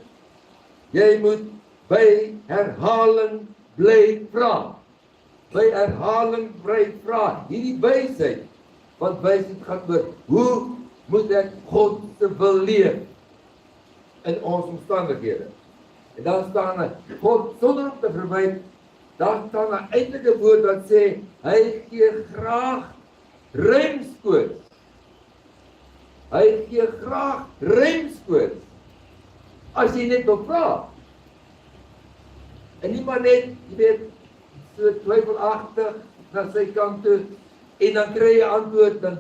Speaker 4: jy moet by herhaling bly vra. By herhaling bly vra. Hierdie wysheid, want wysheid gaan oor, hoe moet ek God se wil leef in ons omstandighede? En dan staan er, God sonder om te verwyd, daar staan er eintlik 'n woord wat sê, hy gee graag ruimskoot. Hy gee graag ruimskoot, as jy net wil vra. En nie maar net, jy weet, so twyfelagtig na sy kant toe, en dan kry jy antwoord, dan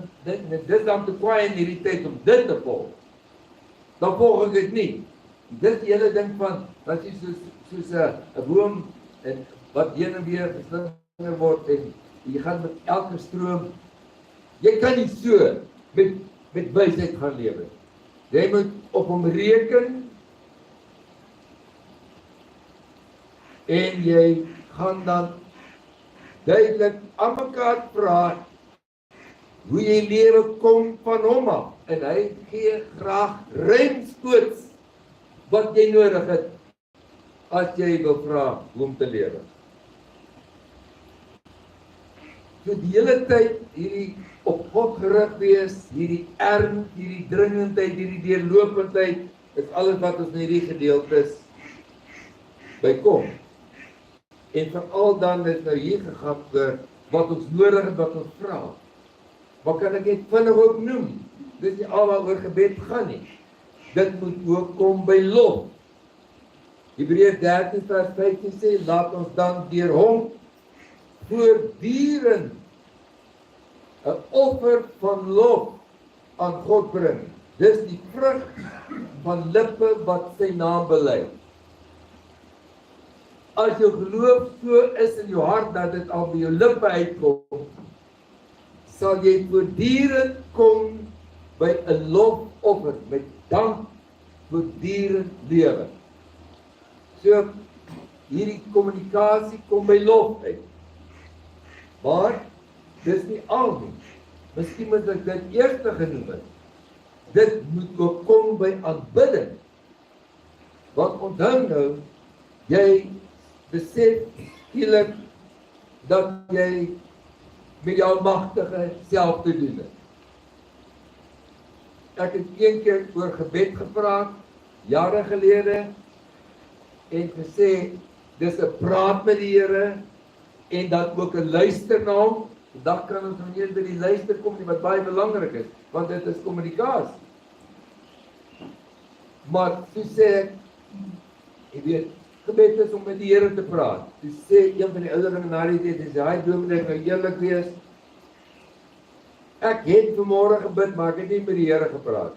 Speaker 4: dis dan te kwaai in hierdie tyd om dit te volg. Dan volg ek dit nie. Dis die hele ding van, wat jy soos 'n boom, en wat heen en weer geslinger word, en jy gaan met elke stroom, jy kan nie so met wysheid gaan lewe. Jy moet op hom reken, En jy gaan dan duidelik aan mekaar praat hoe jy lewe kom van hom af. En hy gee graag ruimskoots wat jy nodig het as jy wil vra hoe om te lewe. So die hele tyd hierdie op God gerig wees, hierdie erns, hierdie dringendheid, hierdie deurlopendheid, is alles wat ons in hierdie gedeeltes bykom. En veral dan is nou hier gegaan oor wat ons nodig het, wat ons vra. Wat kan ek net vinnig ook noem? Dis nie al waaroor gebed gaan nie. Dit moet ook kom by lof. Hebreërs 13 vers 15 sê, laat ons dan deur hom voortdurend 'n offer van lof aan God bring. Dis die vrug van lippe wat sy naam bely. As jou geloof so is in jou hart dat dit al by jou lippe uitkom, sal jy voortdurend kom by 'n lofoffer met dank voortdurend lewe. So hierdie kommunikasie kom by lof uit. Maar dis nie al nie. Miskien moet ek dit eers genoem het. Dit moet ook kom by aanbidding. Want onthou nou, jy besef skielik dat jy met die Almagtige self te doen het. Ek het een keer oor gebed gepraat, jare gelede, en gesê, dis 'n praat met die Here, en dan ook 'n luister na hom. Vandag kan ons nog nie by die luister kom nie, wat baie belangrik is, want dit is kommunikasie. Maar toe sê ek, jy weet, gebed is om met die Here te praat. Toe sê een van die ouderlinge na die tyd, hy sê, hy dominee, ek nou eerlik wees, ek het vanmôre gebid, maar ek het nie met die Here gepraat.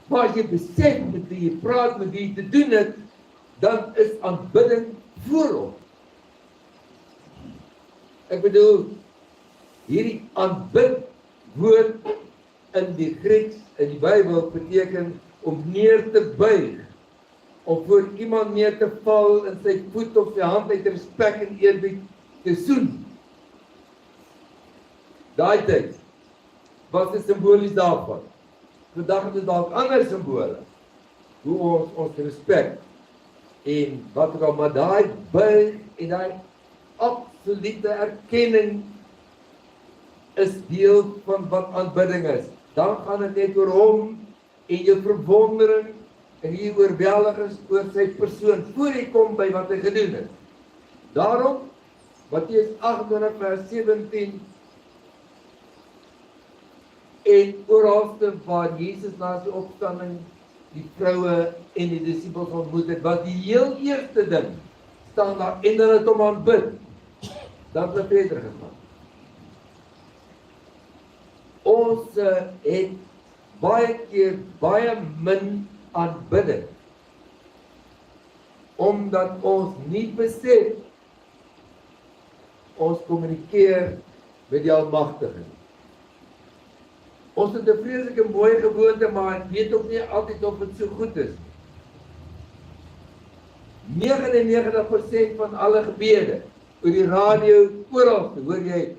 Speaker 4: Maar as jy besef met wie jy praat, met wie jy te doen het, dan is aanbidding voor hom. Ek bedoel, hierdie aanbid woord in die Grieks, in die Bybel, beteken om neer te buig, om voor iemand neer te val en sy voet of sy hand uit respek en eerbied te soen. Daai tyd was dit simbolies daarvan. Vandag het dit dalk ander simbole, hoe ons respek en wat ook al, maar daai buig en daai absolute erkenning is deel van wat aanbidding is. Dan gaan dit net oor hom en jou verwondering en jy oorweldig is oor sy persoon voor hy kom by wat hy gedoen het. Daarom, Matteus 28 vers 17 en oralste waar Jesus na sy opstanding die vroue en die disippels ontmoet het, wat die heel eerste ding staan daar en hulle het hom aanbid. Dan het Petrus gegaan. Ons het baie keer baie min aanbidding, omdat ons nie besef ons kommunikeer met die Almagtige. Ons het 'n vreeslike mooi gewoonte, maar ek weet ook nie altyd of dit so goed is. 99% van alle gebede oor die radio, oral, hoor jy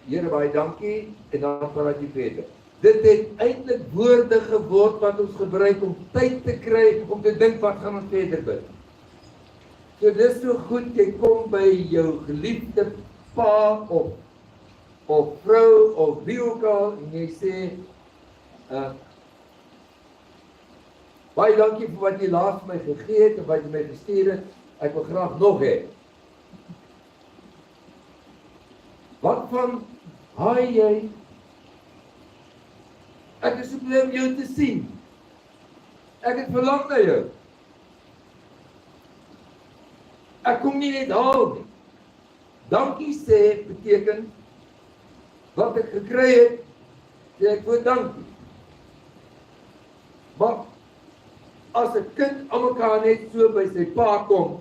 Speaker 4: Here baie dankie en dan praat jy verder. Dit het eintlik woorde geword wat ons gebruik om tyd te kry om te dink wat gaan ons verder bid. So dis so goed, jy kom by jou geliefde pa of vrou of wie ook al en jy sê baie dankie vir wat jy laas vir my gegee het en wat jy my gestuur het, ek wil graag nog hê. Wat van haai jy? Ek is so bly om jou te sien. Ek het verlang na jou. Ek kom nie net haal nie. Dankie sê beteken wat ek gekry het, sê ek voor dankie. Maar as 'n kind aan mekaar net so by sy pa kom,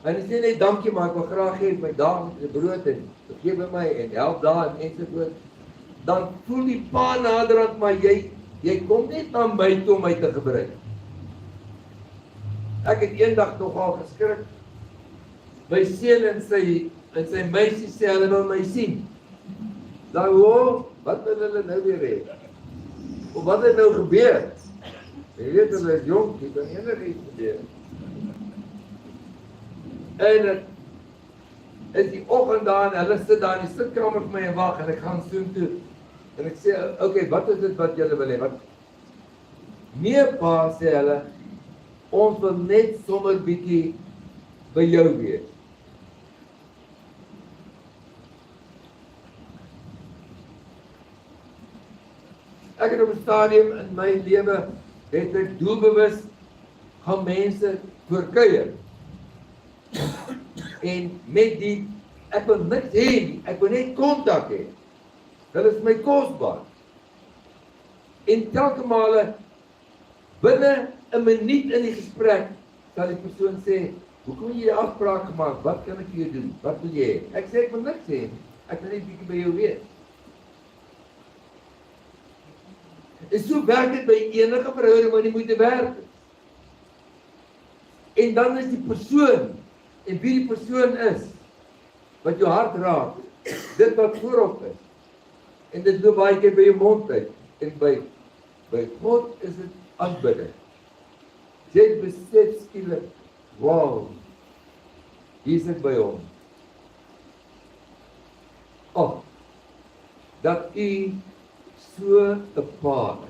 Speaker 4: en hy sê net dankie, maar ek wil graag hê my daaglikse brood en vergeef my en help daar en ensovoorts, dan voel die pa naderhand, maar jy kom net na my toe om my te gebruik. Ek het eendag nogal geskrik. My seun en sy meisie sê hulle wil my sien. Nou, wat wil hulle nou weer hê? Of wat het nou gebeur? Jy weet hulle is jonk, jy kan enigiets gebeur. En dit is die oggend daar en hulle sit daar in die sitkamer vir my en wag en ek gaan soontoe. En ek sê, okay, wat is dit wat julle wil hê? Wat? Nee pa, sê hulle, ons wil net sommer bietjie by jou wees. Ek het op 'n stadium in my lewe het ek doelbewus gaan mense voorkuier. En met die, ek wil niks hê nie, ek wil net kontak hê. Dit is my kosbaar. En telke male, binne 'n minuut in die gesprek, sal die persoon sê, hoekom het jy die afspraak gemaak, wat kan ek vir jou doen, wat wil jy hê? Ek sê, ek wil niks hê nie, ek wil net bietjie by jou wees. En so werk dit by enige verhouding wat nie moet werk. En dan is die persoon, en wie die persoon is, wat jou hart raak, dit wat voorop is. En dit loop baie keer by jou mond uit. En by God is dit aanbidding. Jy besef skielik, wow, hier is dit by hom. Dat u so 'n pa is.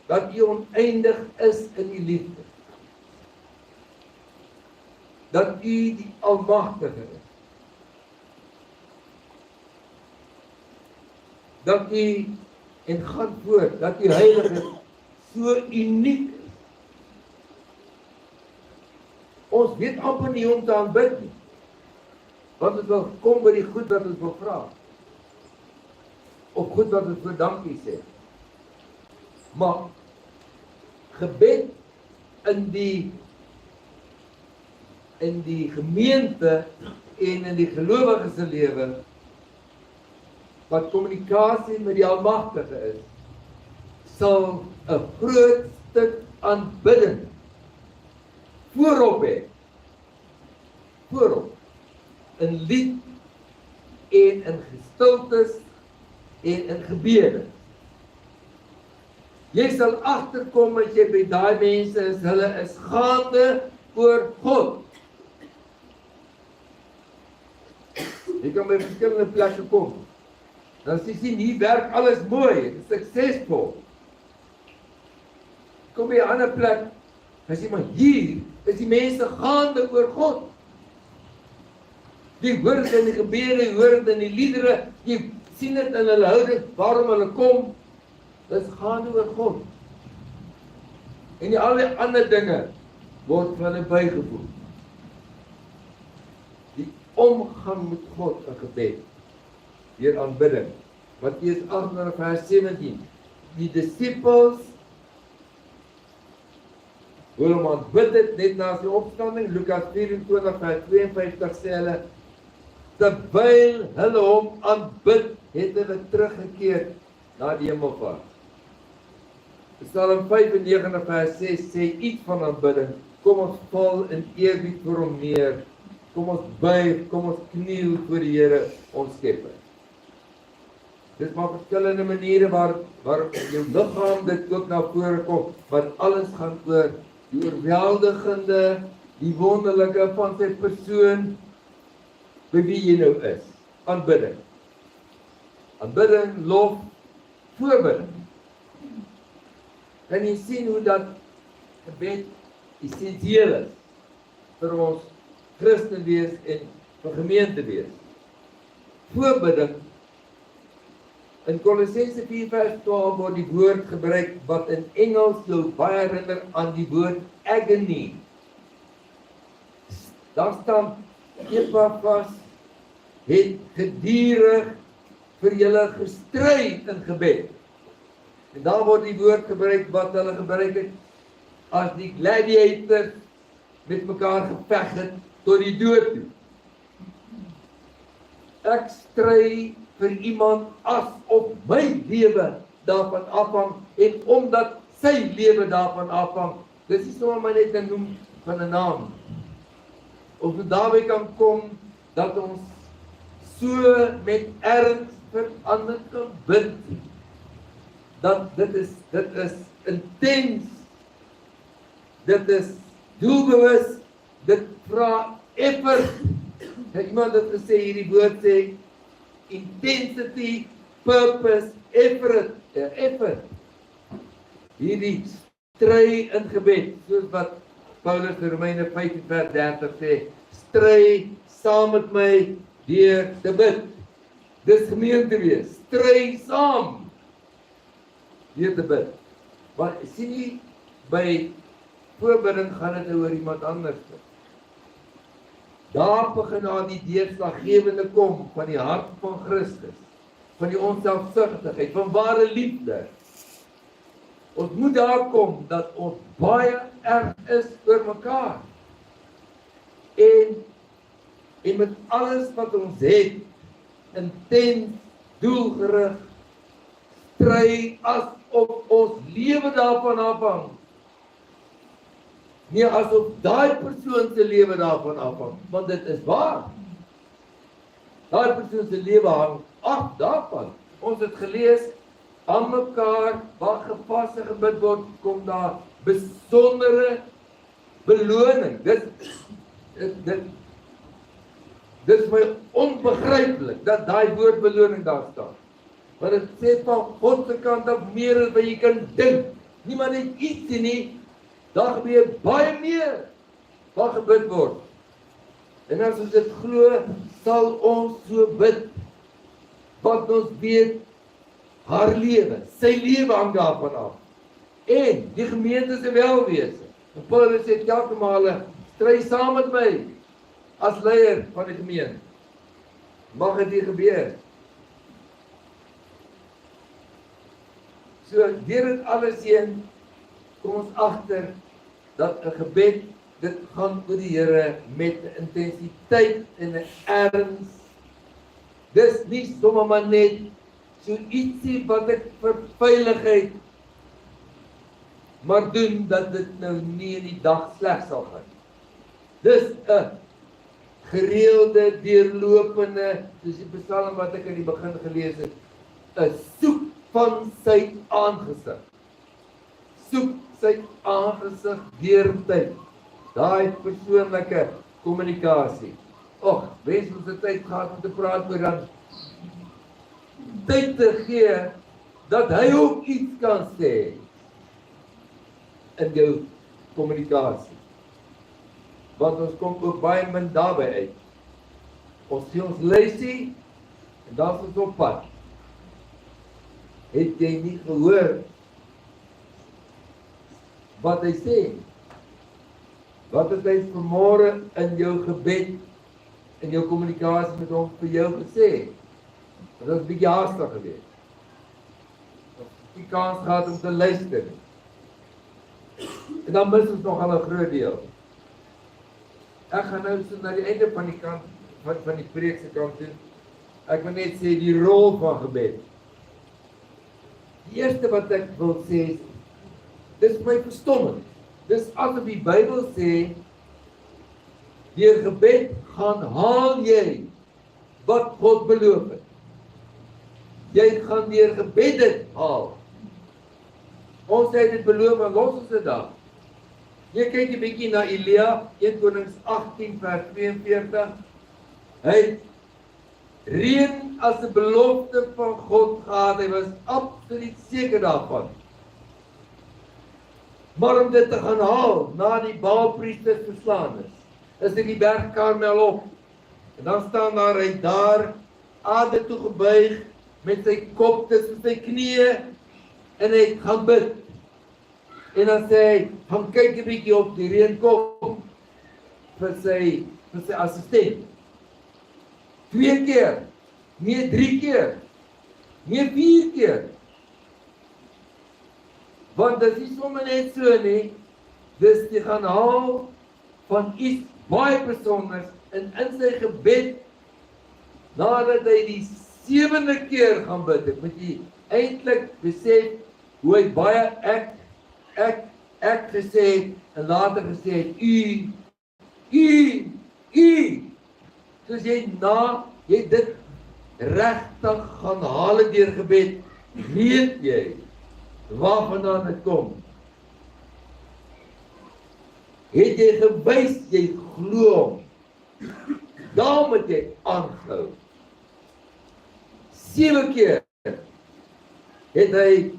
Speaker 4: Dat u oneindig is in die liefde. Dat u die Almagtige is. Dat u, en gaan voort, dat u heilig is, so uniek is. Ons weet amper nie om te aanbid nie. Want het wil kom by die goed wat ons wil vra. Of goed wat ons vir dankie sê. Maar gebed in die gemeente en in die gelowiges se lewe wat kommunikasie met die Almagtige is, sal 'n groot stuk aanbidding voorop hê. Voorop. In lied en in gestiltes en in gebede. Jy sal agterkom as jy by daai mense is, hulle is gaande oor God. Jy kan by verskillende plekke kom. Dan sien hier werk alles mooi, suksesvol. Kom by 'n ander plek, dan sê maar hier is die mense gaande oor God. Jy hoor dit in die gebede, jy hoor dit in die liedere, jy sien dit in hulle houding, waarom hulle kom, dis gaande oor God. En die al die ander dinge word van hulle bygevoeg. Die omgang met God in gebed, deur aanbidding. Matteus 8 vers 17. Die disippels wil hom aanbid het net na sy opstanding. Lukas 24 vers 52 sê hulle, terwyl hulle hom aanbid, het hulle teruggekeer na die hemelvaart. Psalm 95 vers 6 sê iets van aanbidding. Kom ons val in eerbied voor hom neer. Kom ons buig, kom ons kniel voor die Here, ons Skepper. Dit maar verskillende maniere waar jou liggaam dit ook na vore kom, maar alles gaan oor die oorweldigende, die wonderlike van sy persoon, by wie jy nou is. Aanbidding. Aanbidding, lof, voorbidding. En jy sien hoe dat gebed essensieel is vir ons Christen wees en vir gemeente wees. Voorbidding. In Kolossense 4 vers 12 word die woord gebruik wat in Engels jou baie herinner aan die woord agony. Daar staan Epafras het gedurig vir julle gestry in gebed. En daar word die woord gebruik wat hulle gebruik het as die gladiators met mekaar geveg het tot die dood toe. Ek stry vir iemand asof my lewe daarvan afhang en omdat sy lewe daarvan afhang. Dis nie sommer maar net 'n noem van 'n naam. Ons moet daarby kan kom dat ons so met erns vir ander kan bid. Dat dit is intens. Dit is doelbewus. Dit vra effort. Iemand het gesê hierdie woord sê intensity, purpose, effort. Effort. Hierdie stry in gebed, soos wat Paulus in Romeine 15:30 sê, stry saam met my deur te bid. Dis gemeente wees, stry saam deur te bid. Maar sien jy, by voorbidding gaan dit oor iemand anders. Daar begin daar die deurslaggewende kom van die hart van Christus, van die onselfsugtigheid, van ware liefde. Ons moet daar kom dat ons baie erg is oor mekaar. En met alles wat ons het, intens, doelgerig, stry asof ons lewe daarvan afhang. Nee, asof daai persoon se lewe daarvan afhang, want dit is waar. Daai persoon se lewe hang af daarvan. Ons het gelees, aan mekaar, waar gepas en gebid word, kom daar besondere beloning. Dit is my onbegryplik dat daai woord beloning daar staan. Want dit sê van God se kant af meer as wat jy kan dink. Niemand het iets nie. Daar gebeur baie meer wat gebid word. En as ons dit glo, sal ons so bid, want ons weet, haar lewe, sy lewe hang daarvan af. En die gemeente se welwese. En Paulus sê elke male, stry saam met my, as leier van die gemeente. Mag dit nie gebeur. So, deur dit alles heen, kom ons agter, dat 'n gebed, dit gaan oor die Here met 'n intensiteit en 'n erns. Dis nie sommer maar net so ietsie wat ek vir veiligheid maar doen, dat dit nou nie in die dag sleg sal gaan. Dis 'n gereelde, deurlopende, soos die Psalm wat ek in die begin gelees het, 'n soek van sy aangesig. Soek sy aangesig deur tyd. Daai persoonlike kommunikasie. Och, wens ons het tyd gehad om te praat oor dan tyd te gee, dat hy ook iets kan sê in jou kommunikasie. Want ons kom ook baie min daarby uit. Ons sê ons luisie, en dan is ons op pad. Het jy nie gehoor wat hy sê? Wat het hy vanmôre in jou gebed, in jou kommunikasie met hom vir jou gesê? Dat is 'n bietjie haastig geweest. Of die kans gehad om te luister. En dan mis ons nogal 'n groot deel. Ek gaan nou so na die einde van die kant, van die preek se kant toe. Ek wil net sê die rol van gebed. Die eerste wat ek wil sê is, dis my verstommend. Dis asof die Bybel sê, deur gebed gaan haal jy wat God beloof het. Jy gaan deur gebed dit haal. Ons het dit beloof en los ons dit daar. Jy kyk 'n bietjie na Elia, 1 Konings 18 vers 42. Hy het reën as 'n belofte van God gehad. Hy was absoluut seker daarvan. Maar om dit te gaan haal, na die Baalpriesters verslaan is dit die berg Karmel op. En dan staan daar, hy daar, aarde toe gebuig, met sy kop tussen sy knieë, en hy gaan bid. En dan sê hy, gaan kyk 'n bietjie op die reën kom, vir sy assistent. 2 keer, nie 3 keer, nie 4 keer. Want dit is sommer net so nie, dis die gaan haal van iets baie besonders, en in sy gebed, nadat hy die 7de keer gaan bid, moet jy eintlik besef, hoe hy baie ek gesê het en later gesê het, u, soos jy dit regtig gaan haal het deur gebed, weet jy waarvandaan dit kom. Het jy gewys, jy glo hom, daar moet jy aangehou. 7 keer het hy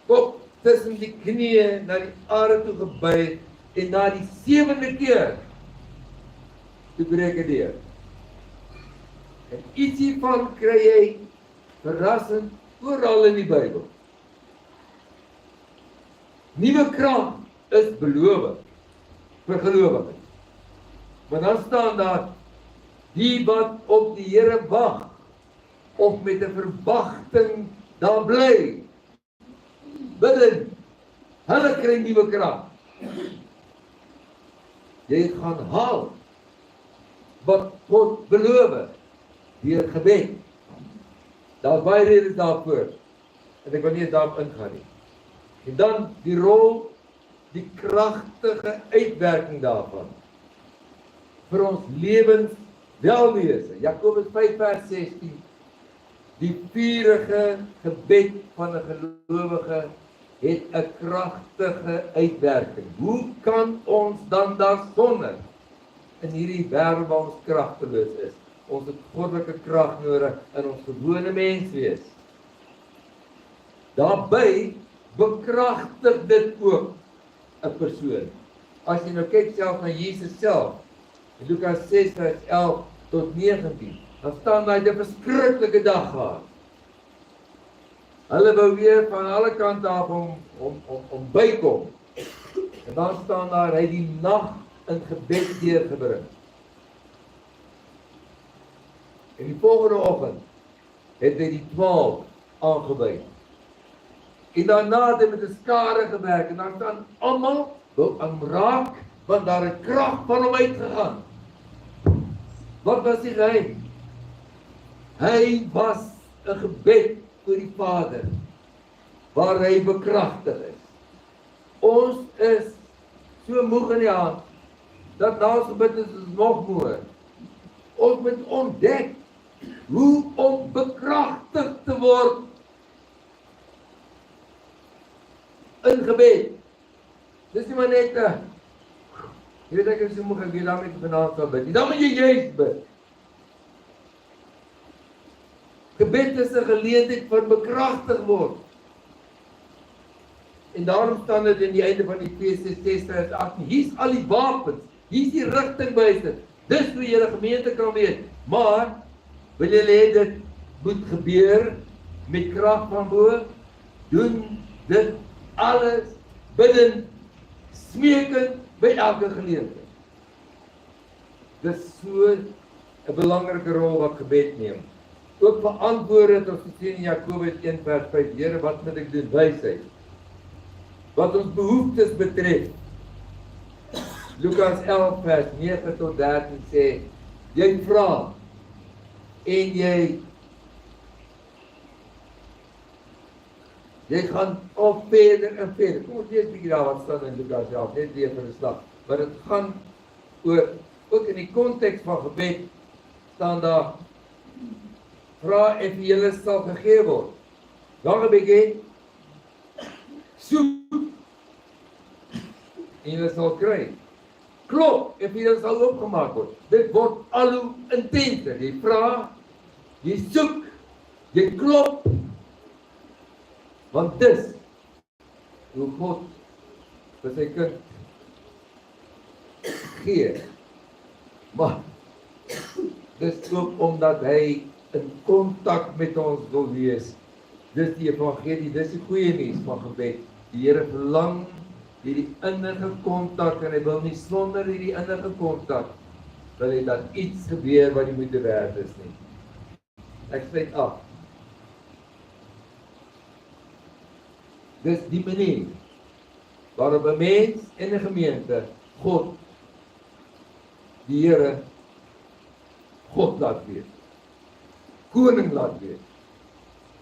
Speaker 4: kop tussen die knieë na die aarde toe gebuig en na die 7de keer toe breek hy deur. En iets hiervan kry jy verrassend oral in die Bybel. Nuwe krag is beloof vir gelowiges. Maar dan staan daar, die wat op die Here wag, of met 'n verwagting daar bly, bidden, hulle kry nuwe krag. Jy gaan haal wat God beloof deur gebed. Daar's baie redes daarvoor, en ek wil nie daarop ingaan nie. En dan die rol, die kragtige uitwerking daarvan vir ons lewens welwese. Jakobus 5 vers 16. Die vurige gebed van 'n gelowige het 'n kragtige uitwerking. Hoe kan ons dan daarsonder in hierdie wêreld waar ons kragteloos is? Ons het goddelike krag nodig in ons gewone menswees. Daarbey bekragtig dit ook 'n persoon. As jy nou kyk self na Jesus self, in Lukas 6 vers 11 tot 19, dan staan daar 'n verskriklike dag gehad. Hulle wou weer van alle kante af om bykom. En dan staan daar, hy die nag in gebed deurgebring. En die volgende oggend het hy die 12 aangewy. En daarna het hy met 'n skare gewerk en dan staan almal wou aan raak, want daar het krag van hom uitgegaan. Wat was die geheim? Hy was 'n gebed vir die Vader, waar hy bekragtig is. Ons is so moeg in die hand, dat na ons gebid is ons nog moeër. Ons moet ontdek hoe om bekragtig te word in gebed. Dis nie maar net jy weet ek is so moeg, ek weet daarmee vanaand sal bid. Dan moet jy juist bid. Gebed is 'n geleentheid van bekragtig word. En daarom staan dit in die einde van Efesiërs 6 vers 18. Hier's al die wapens, hier's die rigtingwyser. Dis hoe jy 'n gemeente kan weet. Maar wil jy hê dit moet gebeur met krag van bo? Doen dit alles bidden, smeekend by elke geleentheid. Dis so 'n belangrike rol wat gebed neem. Ook beantwoord het ons gesien in Jakobus 1 vers 5, Here, wat moet ek doen? Wysheid. Wat ons behoeftes betref. Lukas 11 vers 9 tot 13 sê, jy vra en jy gaan op verder en verder. Kom ons lees 'n bietjie daar wat staan in Lukas 11, net weer vir 'n slag. Maar dit gaan oor, ook in die konteks van gebed, staan daar, vra en vir julle sal gegee word. Dan begin, soek en julle sal kry. Klop en vir julle sal oopgemaak word. Dit word al hoe intenser. Jy vra, jy soek, jy klop, want dis hoe God vir sy kind gee. Maar dis ook omdat hy in kontak met ons wil wees. Dis die evangelie, dis die goeie nuus van gebed. Die Here verlang hierdie innige kontak en hy wil nie sonder hierdie innige kontak wil hy dat iets gebeur wat die moeite werd is nie. Ek sluit af. Dis die manier waarop 'n mens en 'n gemeente God, die Here, God laat weet. Koning laat weet.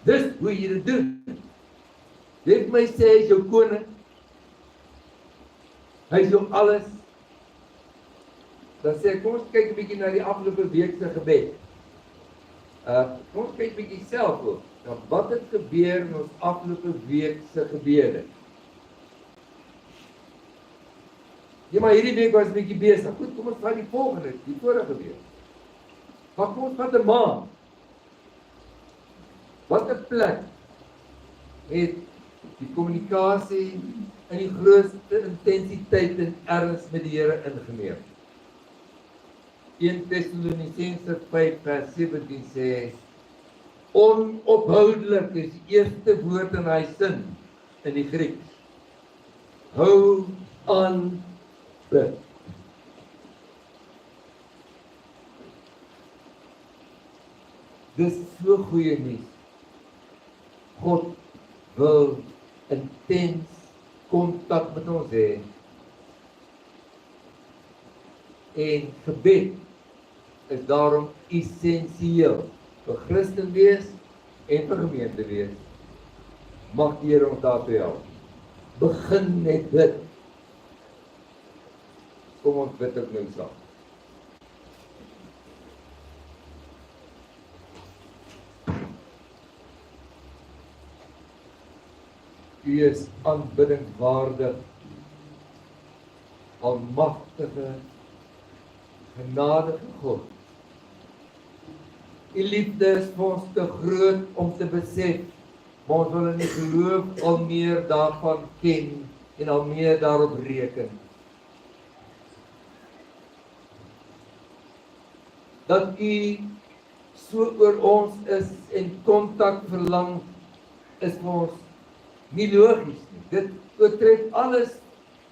Speaker 4: Dis hoe jy dit doen. Jy het my sê, is jou koning, Hy is jou alles. Dan sê ek, kom ons kyk 'n bietjie na die afgelope week se gebed. Kom ons kyk 'n bietjie self ook. Nou, wat het gebeur in ons afgelope week se gebede? Ja, maar hierdie week was 'n bietjie besig. Goed, kom ons vat die volgende, die vorige week. Maar kom ons vat 'n maand. Wat 'n plek het die kommunikasie in die grootste intensiteit en erns met die Here ingeneem. 1 Tessalonisense 5:17 sê, onophoudelik is die eerste woord in hy sin in die Grieks. Hou aan bid. Dis so goeie nuus. God wil intens kontak met ons hê. En gebed is daarom essensieel vir Christen wees en vir gemeente wees. Mag die Here ons daartoe help. Begin met dit. Kom ons bid ook nou saam. U is aanbiddingswaardig, almagtige, genadige God. U liefde is vir ons te groot om te besef, maar ons wil in die geloof al meer daarvan ken en al meer daarop reken. Dat u so oor ons is en kontak verlang, is vir ons nie logies nie. Dit oortref alles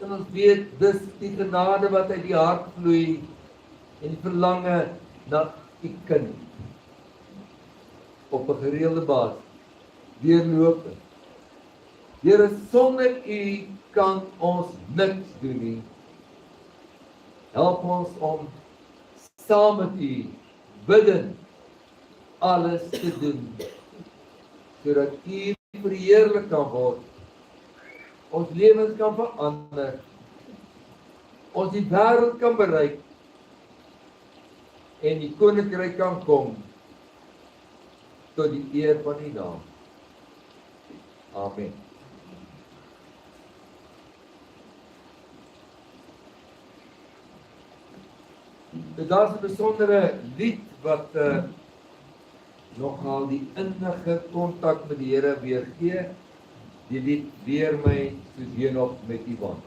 Speaker 4: en ons weet dis die genade wat uit die hart vloei en die verlange na u kind op 'n gereelde basis deurlopend. Here, sonder u kan ons niks doen nie. Help ons om saam met u bidden alles te doen sodat u verheerlik kan word, ons lewens kan verander, ons die wêreld kan bereik en die koninkryk kan kom tot die eer van die naam. Amen. Daar is 'n besondere lied wat nogal die innige kontak met die Here weer gee. Die lied Leer my soos Henog met u wandel.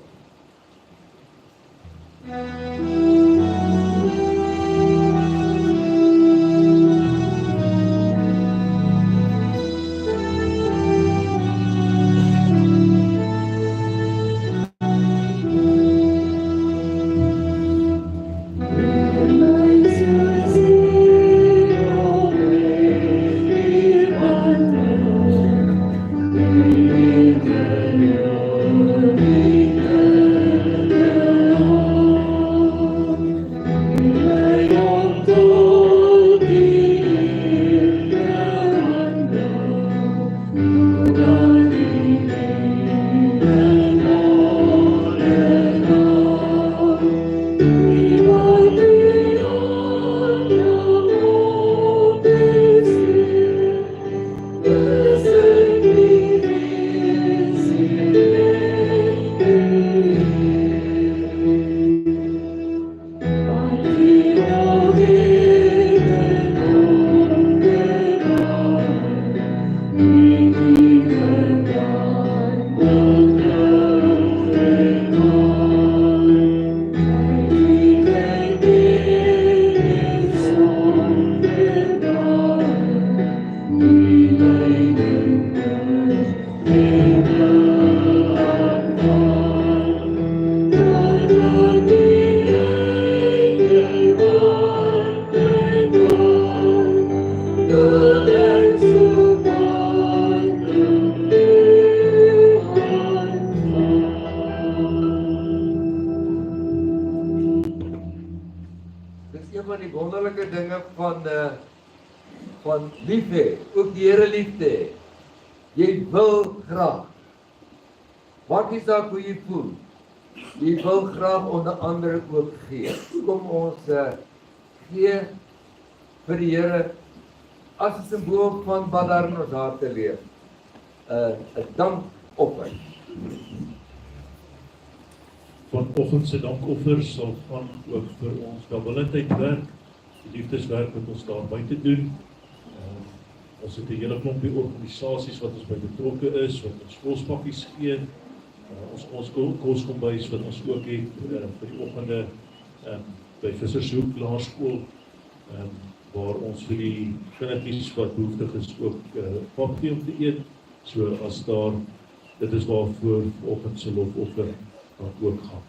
Speaker 4: Van liefde, ook die Here liefde. Jy wil graag. Wat is daar hoe jy voel? Die wil graag onder andere ook gee. Kom ons gee vir die Here as 'n simbool van wat daar in ons harte leef. 'n dankoffer.
Speaker 1: Vanoggend se dankoffer sal gaan ook vir ons welwillendheidswerk, die liefdeswerk wat ons daar buite doen. Ons het 'n hele klompie organisasies wat ons by betrokke is, wat ons kospakkies gee. Ons koskombuis wat ons ook het vir die oggende by Vissershoek Laerskool, waar ons vir die kindertjies wat behoeftig is ook pap gee om te eet. So as daar, dit is waarvoor vanoggend se lofoffer dan ook gaan.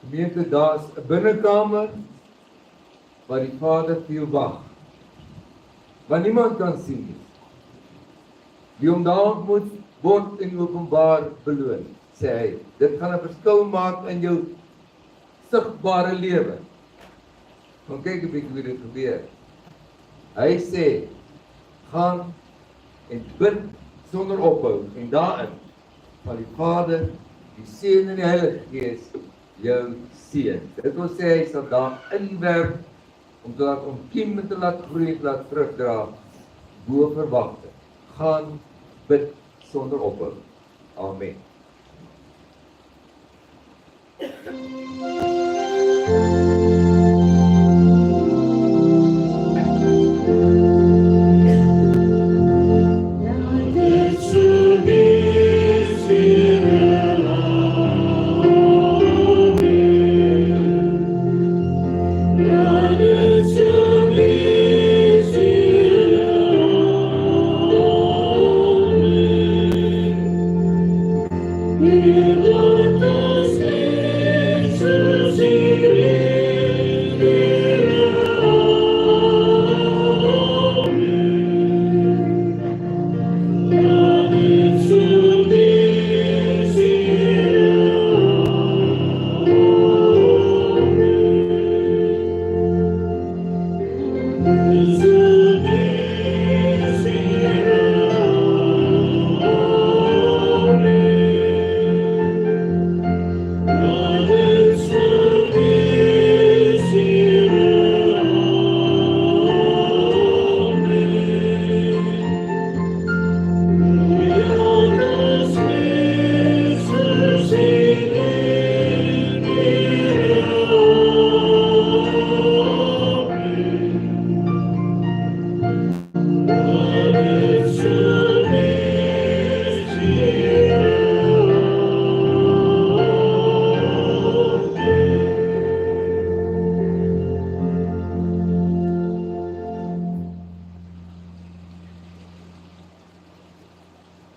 Speaker 4: Gemeente, daar's 'n binnekamer waar die Vader vir jou wag. Wat niemand kan sien nie. Die hom daar ontmoet word in openbaar beloon, sê hy. Dit gaan 'n verskil maak in jou sigbare lewe. Kom kyk 'n bietjie hoe dit gebeur. Hy sê, gaan en bid sonder ophou en daarin van die Vader, die Seun en die Heilige Gees jou seën. Dit wil sê hy sal daar inwerk om te laat ontkiem en te laat groei, te laat vrug dra bo verwagting. Gaan bid sonder ophou. Amen.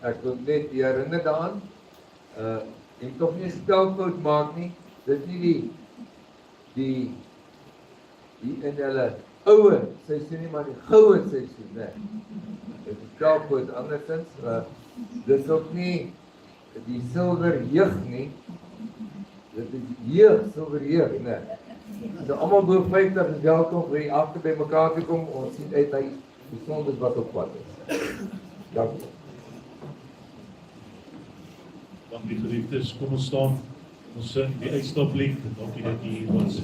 Speaker 4: Ek wil net herinner daaraan, jy moet tog nie 'n spelfout maak nie. Dit is nie die in hulle oue seisoen nie, maar die goue seisoen, né? Dit is spelfout andersins. Dit is ook nie die silwer jeug nie. Dit is jeug, silwer jeug, né? So almal bo 50 is welkom vir die agter by mekaar te kom. Ons sien uit hy die sondes wat op pad is. Dankie.
Speaker 1: Dankie geliefdes, kom ons staan, ons sing die uitstaplied, en dankie dat jy hier was.